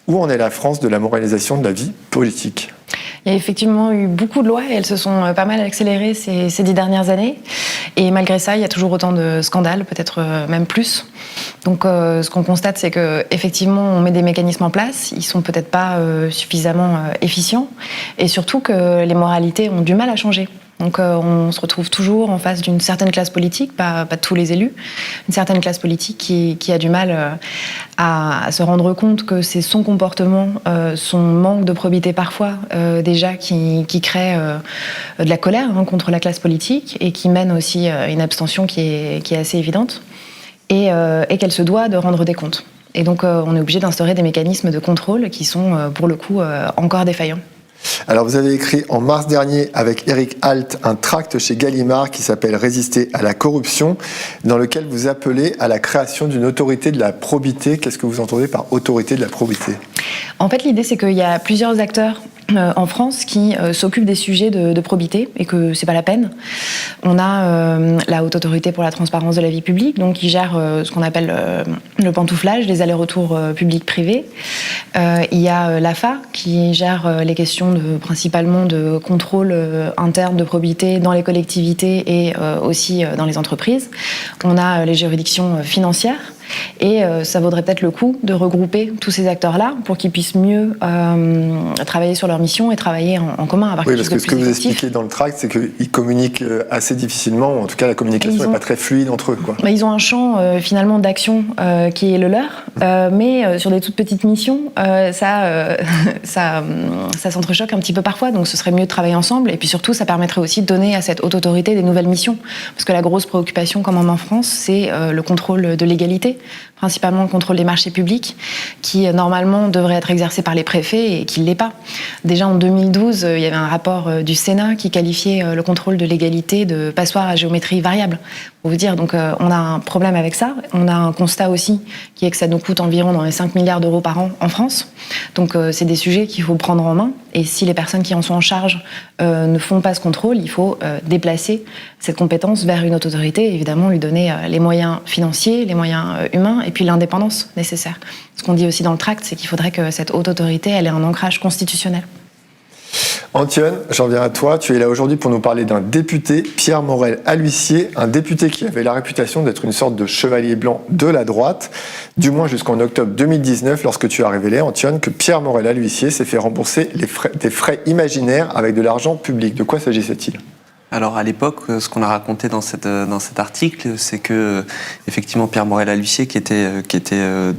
Où en est la France de la moralisation de la vie politique ? Il y a effectivement eu beaucoup de lois et elles se sont pas mal accélérées ces 10 dernières années. Et malgré ça, il y a toujours autant de scandales, peut-être même plus. Donc ce qu'on constate, c'est qu'effectivement, on met des mécanismes en place. Ils sont peut-être pas suffisamment efficients. Et surtout que les moralités ont du mal à changer. Donc on se retrouve toujours en face d'une certaine classe politique, pas tous les élus, une certaine classe politique qui a du mal à se rendre compte que c'est son comportement, son manque de probité parfois déjà qui crée de la colère contre la classe politique et qui mène aussi une abstention qui est assez évidente et qu'elle se doit de rendre des comptes. Et donc on est obligé d'instaurer des mécanismes de contrôle qui sont pour le coup encore défaillants. Alors vous avez écrit en mars dernier avec Eric Alt un tract chez Gallimard qui s'appelle « Résister à la corruption » dans lequel vous appelez à la création d'une autorité de la probité. Qu'est-ce que vous entendez par autorité de la probité ? En fait, l'idée, c'est qu'il y a plusieurs acteurs en France qui s'occupent des sujets de probité et que c'est pas la peine. On a la Haute Autorité pour la transparence de la vie publique, donc qui gère ce qu'on appelle le pantouflage, les allers-retours publics-privés. Il y a l'AFA qui gère les questions principalement de contrôle interne de probité dans les collectivités et aussi dans les entreprises. On a les juridictions financières. Et ça vaudrait peut-être le coup de regrouper tous ces acteurs-là pour qu'ils puissent mieux travailler sur leur mission et travailler en commun. Oui, parce que ce que vous expliquez dans le tract, c'est qu'ils communiquent assez difficilement, ou en tout cas la communication n'est pas très fluide entre eux. Quoi. Ils ont un champ finalement d'action qui est le leur, mais sur des toutes petites missions, ça s'entrechoque un petit peu parfois, donc ce serait mieux de travailler ensemble. Et puis surtout, ça permettrait aussi de donner à cette haute autorité des nouvelles missions. Parce que la grosse préoccupation, quand même en France, c'est le contrôle de l'égalité, principalement le contrôle des marchés publics, qui normalement devrait être exercé par les préfets et qui ne l'est pas. Déjà en 2012, il y avait un rapport du Sénat qui qualifiait le contrôle de l'égalité de passoire à géométrie variable. Pour vous dire, donc on a un problème avec ça. On a un constat aussi qui est que ça nous coûte environ dans les 5 milliards d'euros par an en France. Donc c'est des sujets qu'il faut prendre en main. Et si les personnes qui en sont en charge ne font pas ce contrôle, il faut déplacer cette compétence vers une autre autorité et évidemment lui donner les moyens financiers, les moyens humains et puis l'indépendance nécessaire. Ce qu'on dit aussi dans le tract, c'est qu'il faudrait que cette haute autorité elle ait un ancrage constitutionnel. Antione, j'en viens à toi. Tu es là aujourd'hui pour nous parler d'un député, Pierre Morel-A-L'Huissier, un député qui avait la réputation d'être une sorte de chevalier blanc de la droite, du moins jusqu'en octobre 2019, lorsque tu as révélé, Antione, que Pierre Morel-A-L'Huissier s'est fait rembourser des frais imaginaires avec de l'argent public. De quoi s'agissait-il ? Alors à l'époque, ce qu'on a raconté dans cet article, c'est que effectivement Pierre Morel-A-L'Huissier qui était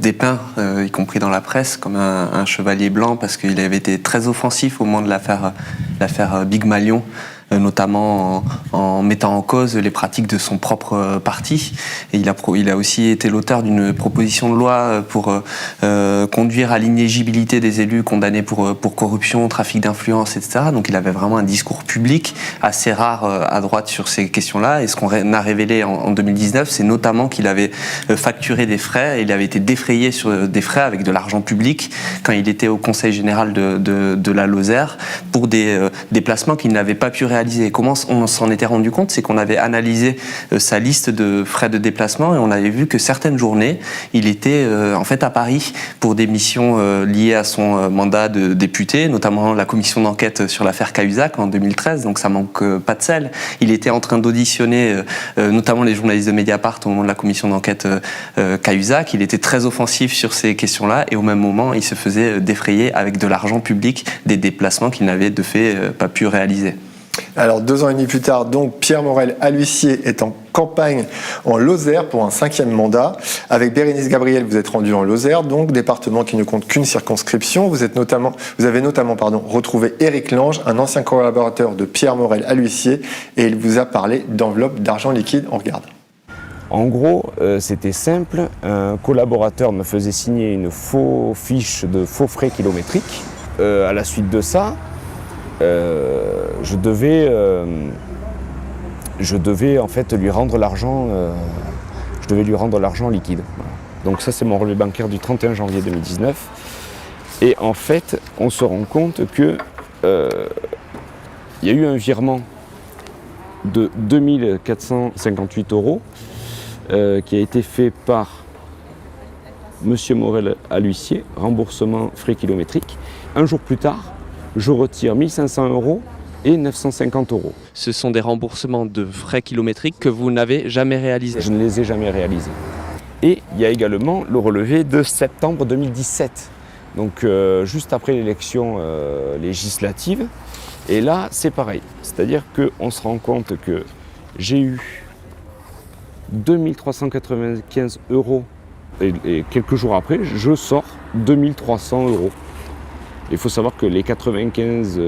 dépeint, y compris dans la presse, comme un chevalier blanc parce qu'il avait été très offensif au moment de l'affaire Big Malion, notamment en mettant en cause les pratiques de son propre parti. Et il a aussi été l'auteur d'une proposition de loi pour conduire à l'inéligibilité des élus condamnés pour corruption, trafic d'influence, etc. Donc il avait vraiment un discours public assez rare à droite sur ces questions-là. Et ce qu'on a révélé en 2019, c'est notamment qu'il avait facturé des frais, et il avait été défrayé sur des frais avec de l'argent public quand il était au Conseil général de la Lozère pour des déplacements qu'il n'avait pas pu réaliser. Comment on s'en était rendu compte, c'est qu'on avait analysé sa liste de frais de déplacement et on avait vu que certaines journées, il était en fait à Paris pour des missions liées à son mandat de député, notamment la commission d'enquête sur l'affaire Cahuzac en 2013, donc ça manque pas de sel. Il était en train d'auditionner notamment les journalistes de Mediapart au moment de la commission d'enquête Cahuzac. Il était très offensif sur ces questions-là et au même moment, il se faisait défrayer avec de l'argent public des déplacements qu'il n'avait de fait pas pu réaliser. Alors 2 ans et demi plus tard, donc Pierre Morel-A-L'Huissier est en campagne en Lozère pour un 5e mandat. Avec Bérénice Gabriel, vous êtes rendu en Lozère, donc département qui ne compte qu'une circonscription. Vous avez notamment retrouvé Éric Lange, un ancien collaborateur de Pierre Morel-A-L'Huissier, et il vous a parlé d'enveloppe d'argent liquide. On regarde. En gros, c'était simple. Un collaborateur me faisait signer une fausse fiche de faux frais kilométriques. À la suite de ça, je devais en fait lui rendre l'argent. Je devais lui rendre l'argent liquide. Voilà. Donc ça, c'est mon relevé bancaire du 31 janvier 2019. Et en fait, on se rend compte que il y a eu un virement de 2458 € qui a été fait par Monsieur Morel-A-L'Huissier, remboursement frais kilométriques. Un jour plus tard, je retire 1500 € et 950 €. Ce sont des remboursements de frais kilométriques que vous n'avez jamais réalisés. Je ne les ai jamais réalisés. Et il y a également le relevé de septembre 2017, donc juste après l'élection législative. Et là, c'est pareil. C'est-à-dire qu'on se rend compte que j'ai eu 2395 € et quelques jours après, je sors 2300 €. Il faut savoir que les 95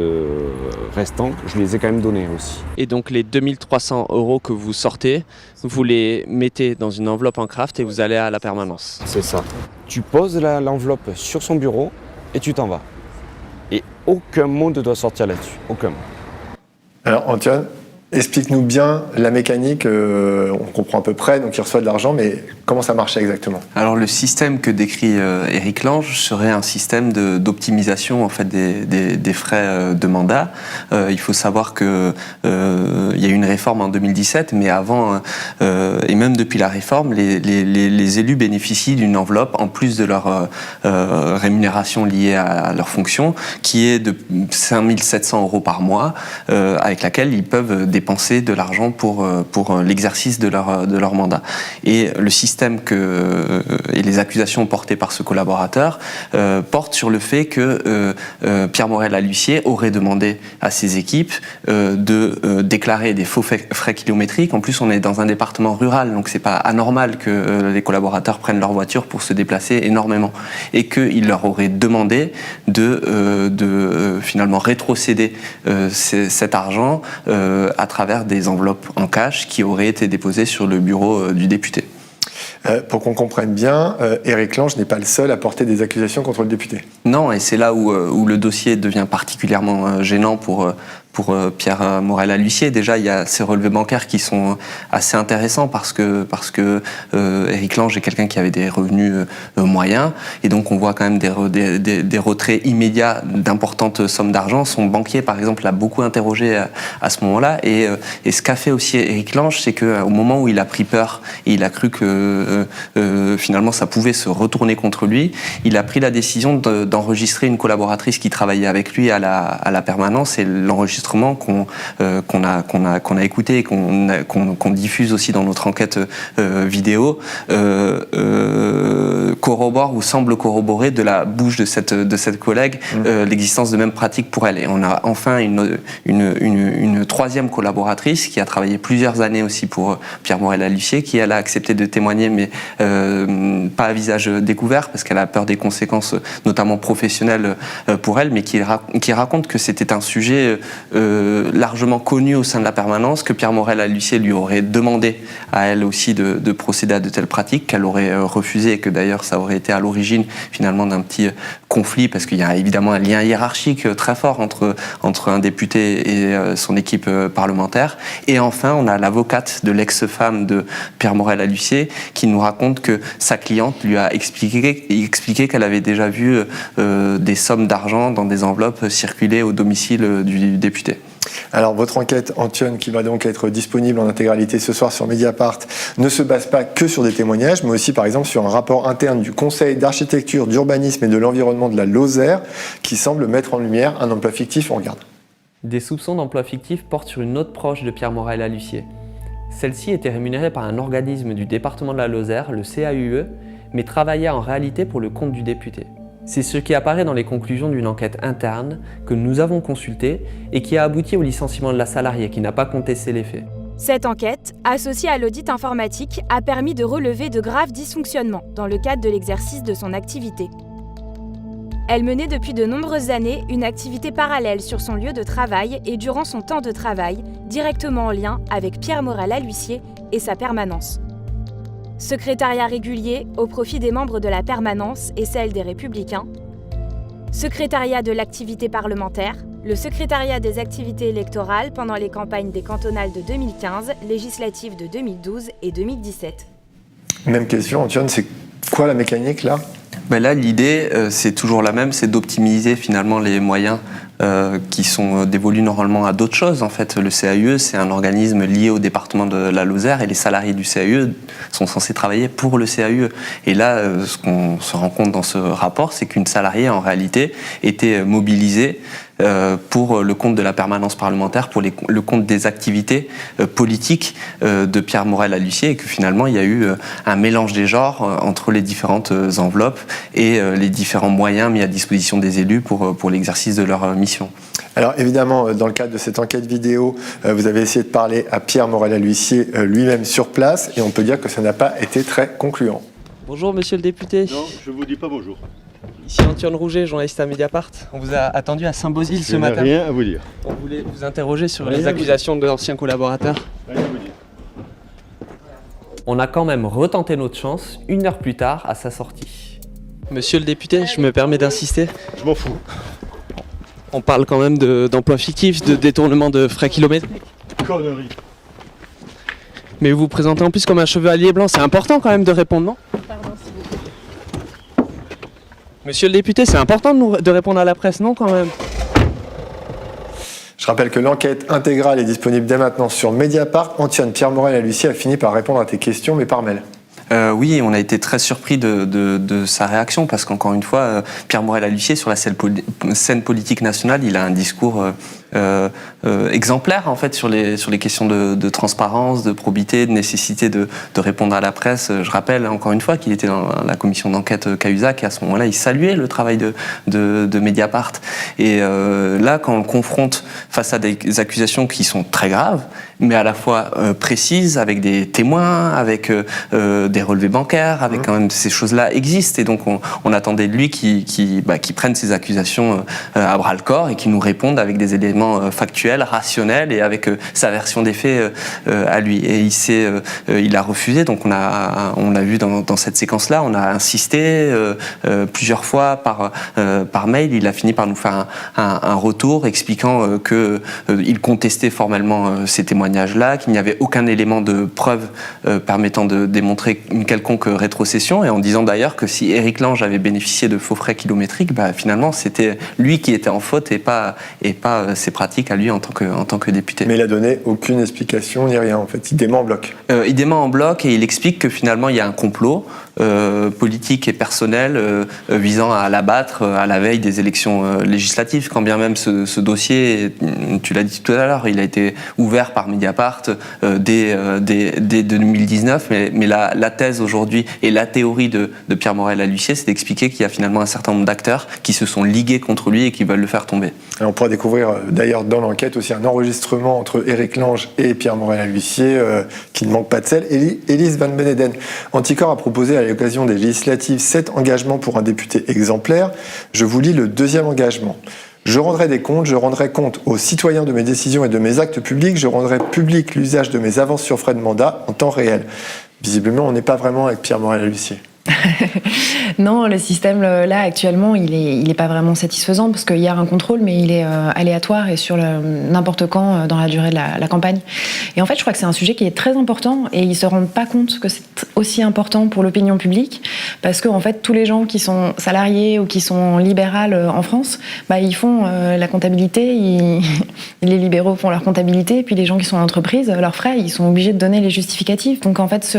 restants, je les ai quand même donnés aussi. Et donc les 2300 € que vous sortez, vous les mettez dans une enveloppe en craft et vous allez à la permanence. C'est ça. Tu poses l'enveloppe sur son bureau et tu t'en vas. Et aucun mot ne doit sortir là-dessus. Aucun mot. Alors, Antoine, explique-nous bien la mécanique. On comprend à peu près, donc il reçoit de l'argent, mais comment ça marchait exactement? Alors le système que décrit Éric Lange serait un système d'optimisation en fait des frais de mandat. Il faut savoir que il y a eu une réforme en 2017, mais avant et même depuis la réforme, les élus bénéficient d'une enveloppe en plus de leur rémunération liée à leur fonction, qui est de 5 700 € par mois, avec laquelle ils peuvent dépenser de l'argent pour l'exercice de leur mandat. Et le système et les accusations portées par ce collaborateur portent sur le fait que Pierre Morel-a-l'Huissier aurait demandé à ses équipes de déclarer des faux frais kilométriques. En plus, on est dans un département rural, donc c'est pas anormal que les collaborateurs prennent leur voiture pour se déplacer énormément, et qu'il leur aurait demandé de finalement rétrocéder cet argent à travers des enveloppes en cash qui auraient été déposées sur le bureau du député. Pour qu'on comprenne bien, Éric Lange n'est pas le seul à porter des accusations contre le député. Non, et c'est là où le dossier devient particulièrement gênant pour Pierre Morel-a-l'Huissier. Déjà, il y a ces relevés bancaires qui sont assez intéressants parce que Éric Lange est quelqu'un qui avait des revenus moyens, et donc on voit quand même des retraits immédiats d'importantes sommes d'argent. Son banquier, par exemple, l'a beaucoup interrogé à ce moment-là, et ce qu'a fait aussi Éric Lange, c'est qu'au moment où il a pris peur et il a cru que finalement ça pouvait se retourner contre lui, il a pris la décision d'enregistrer une collaboratrice qui travaillait avec lui à la permanence, et l'enregistrement qu'on a écouté et qu'on diffuse aussi dans notre enquête vidéo corrobore ou semble corroborer de la bouche de cette collègue l'existence de mêmes pratiques pour elle. Et on a enfin une troisième collaboratrice qui a travaillé plusieurs années aussi pour Pierre Morel-a-l'Huissier, qui elle a accepté de témoigner, mais pas à visage découvert parce qu'elle a peur des conséquences notamment professionnelles pour elle, mais qui raconte que c'était un sujet largement connu au sein de la permanence, que Pierre Morel-a-l'Huissier lui aurait demandé à elle aussi de procéder à de telles pratiques, qu'elle aurait refusé, et que d'ailleurs ça aurait été à l'origine finalement d'un petit conflit, parce qu'il y a évidemment un lien hiérarchique très fort entre un député et son équipe parlementaire. Et enfin, on a l'avocate de l'ex-femme de Pierre Morel-a-l'Huissier qui nous raconte que sa cliente lui a expliqué qu'elle avait déjà vu des sommes d'argent dans des enveloppes circuler au domicile du député. Alors, votre enquête, Antoine, qui va donc être disponible en intégralité ce soir sur Mediapart, ne se base pas que sur des témoignages, mais aussi, par exemple, sur un rapport interne du Conseil d'architecture, d'urbanisme et de l'environnement de la Lozère, qui semble mettre en lumière un emploi fictif. On regarde. Des soupçons d'emploi fictif portent sur une autre proche de Pierre Morel-a-l'Huissier. Celle-ci était rémunérée par un organisme du département de la Lozère, le CAUE, mais travaillait en réalité pour le compte du député. C'est ce qui apparaît dans les conclusions d'une enquête interne que nous avons consultée et qui a abouti au licenciement de la salariée qui n'a pas contesté les faits. Cette enquête, associée à l'audit informatique, a permis de relever de graves dysfonctionnements dans le cadre de l'exercice de son activité. Elle menait depuis de nombreuses années une activité parallèle sur son lieu de travail et durant son temps de travail, directement en lien avec Pierre Morel-a-l'Huissier et sa permanence. Secrétariat régulier au profit des membres de la permanence et celle des Républicains. Secrétariat de l'activité parlementaire, le secrétariat des activités électorales pendant les campagnes des cantonales de 2015, législatives de 2012 et 2017. Même question, Antoine, c'est quoi la mécanique là ? Ben là, l'idée, c'est toujours la même, c'est d'optimiser finalement les moyens qui sont dévolus normalement à d'autres choses. En fait, le CAUE, c'est un organisme lié au département de la Lozère, et les salariés du CAUE sont censés travailler pour le CAUE. Et là, ce qu'on se rend compte dans ce rapport, c'est qu'une salariée, en réalité, était mobilisée pour le compte de la permanence parlementaire, pour le compte des activités politiques de Pierre Morel-a-l'Huissier, et que finalement il y a eu un mélange des genres entre les différentes enveloppes et les différents moyens mis à disposition des élus pour l'exercice de leur mission. Alors évidemment, dans le cadre de cette enquête vidéo, vous avez essayé de parler à Pierre Morel-a-l'Huissier lui-même sur place, et on peut dire que ça n'a pas été très concluant. Bonjour monsieur le député. Non, je vous dis pas bonjour. Ici Antoine Rouget, journaliste à Mediapart. On vous a attendu à Saint-Beauzile ce matin. Je n'ai rien à vous dire. On voulait vous interroger sur les accusations de l'ancien collaborateur. Rien à vous dire. On a quand même retenté notre chance 1 heure plus tard à sa sortie. Monsieur le député, je me permets d'insister. Je m'en fous. On parle quand même d'emplois fictifs, de détournement de frais kilométriques. Connerie. Mais vous vous présentez en plus comme un chevalier blanc, c'est important quand même de répondre, non? Pardon, s'il vous plaît. Monsieur le député, c'est important de répondre à la presse, non quand même? Je rappelle que l'enquête intégrale est disponible dès maintenant sur Mediapart. Antoine, Pierre Morel-A-L'Huissier a fini par répondre à tes questions, mais par mail. Oui, on a été très surpris de sa réaction parce qu'encore une fois, Pierre Morel-A-L'Huissier, sur la scène politique nationale, il a un discours exemplaire en fait sur les questions de transparence, de probité, de nécessité de répondre à la presse. Je rappelle encore une fois qu'il était dans la commission d'enquête Cahuzac et à ce moment-là, il saluait le travail de Mediapart. Et là, quand on le confronte face à des accusations qui sont très graves, mais à la fois précises, avec des témoins, avec des relevés bancaires, avec quand même ces choses-là existent. Et donc on attendait de lui qu'il prenne ces accusations à bras-le-corps et qu'il nous réponde avec des éléments factuels, rationnels et avec sa version des faits à lui. Et il a refusé. Donc on l'a vu dans cette séquence-là. On a insisté plusieurs fois par mail. Il a fini par nous faire un retour expliquant qu'il contestait formellement ces témoignages-là, qu'il n'y avait aucun élément de preuve permettant de démontrer une quelconque rétrocession, et en disant d'ailleurs que si Éric Lange avait bénéficié de faux frais kilométriques, finalement c'était lui qui était en faute et pas ses pratiques à lui en tant que député. Mais il a donné aucune explication ni rien en fait, il dément en bloc. Il dément en bloc et il explique que finalement il y a un complot politique et personnel visant à l'abattre à la veille des élections législatives, quand bien même ce dossier, tu l'as dit tout à l'heure, il a été ouvert par Mediapart dès 2019, mais la thèse aujourd'hui et la théorie de Pierre Morel-A-L'Huissier, c'est d'expliquer qu'il y a finalement un certain nombre d'acteurs qui se sont ligués contre lui et qui veulent le faire tomber. Et on pourra découvrir d'ailleurs dans l'enquête aussi un enregistrement entre Éric Lange et Pierre Morel-A-L'Huissier qui ne manque pas de sel. Élise Van Beneden, Anticor a proposé à l'occasion des législatives 7 engagements pour un député exemplaire. Je vous lis le deuxième engagement. Je rendrai des comptes, je rendrai compte aux citoyens de mes décisions et de mes actes publics, je rendrai public l'usage de mes avances sur frais de mandat en temps réel. Visiblement, on n'est pas vraiment avec Pierre Morel-A-L'Huissier. Non, le système là actuellement, il est pas vraiment satisfaisant parce qu'il y a un contrôle, mais il est aléatoire et sur n'importe quand dans la durée de la campagne. Et en fait, je crois que c'est un sujet qui est très important et ils se rendent pas compte que c'est aussi important pour l'opinion publique parce que en fait, tous les gens qui sont salariés ou qui sont libérales en France, ils font la comptabilité, les libéraux font leur comptabilité, et puis les gens qui sont en entreprise, leurs frais, ils sont obligés de donner les justificatifs. Donc en fait,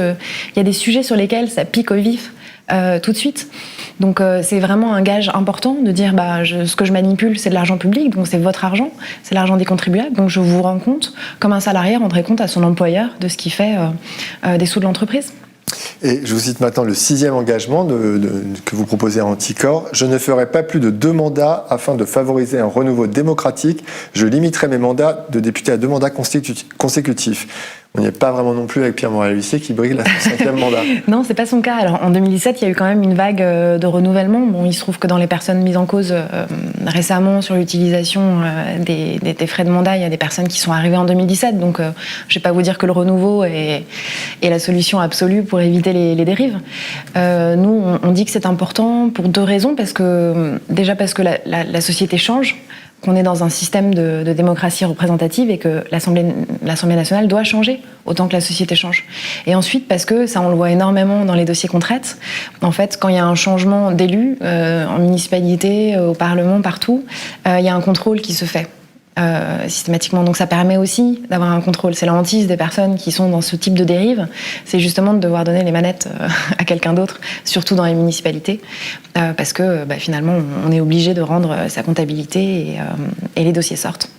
il y a des sujets sur lesquels ça pique au vif. Tout de suite. Donc c'est vraiment un gage important de dire ce que je manipule c'est de l'argent public, donc c'est votre argent, c'est l'argent des contribuables, donc je vous rends compte comme un salarié rendrait compte à son employeur de ce qu'il fait des sous de l'entreprise. Et je vous cite maintenant le 6e engagement que vous proposez à Anticor. Je ne ferai pas plus de 2 mandats afin de favoriser un renouveau démocratique. Je limiterai mes mandats de député à 2 mandats consécutifs. On n'y est pas vraiment non plus avec Pierre Morel-A-L'Huissier qui brille à son 5e mandat. Non, c'est pas son cas. Alors, en 2017, il y a eu quand même une vague de renouvellement. Bon, il se trouve que dans les personnes mises en cause récemment sur l'utilisation des frais de mandat, il y a des personnes qui sont arrivées en 2017. Donc, je vais pas vous dire que le renouveau est la solution absolue pour éviter les dérives. Nous, on dit que c'est important pour 2 raisons. Parce que la société change, qu'on est dans un système de démocratie représentative et que l'Assemblée nationale doit changer autant que la société change. Et ensuite, parce que, ça on le voit énormément dans les dossiers qu'on traite, en fait, quand il y a un changement d'élu, en municipalité, au Parlement, partout, il y a un contrôle qui se fait. Systématiquement. Donc ça permet aussi d'avoir un contrôle. C'est la hantise des personnes qui sont dans ce type de dérive, c'est justement de devoir donner les manettes à quelqu'un d'autre, surtout dans les municipalités, parce que finalement on est obligé de rendre sa comptabilité et les dossiers sortent.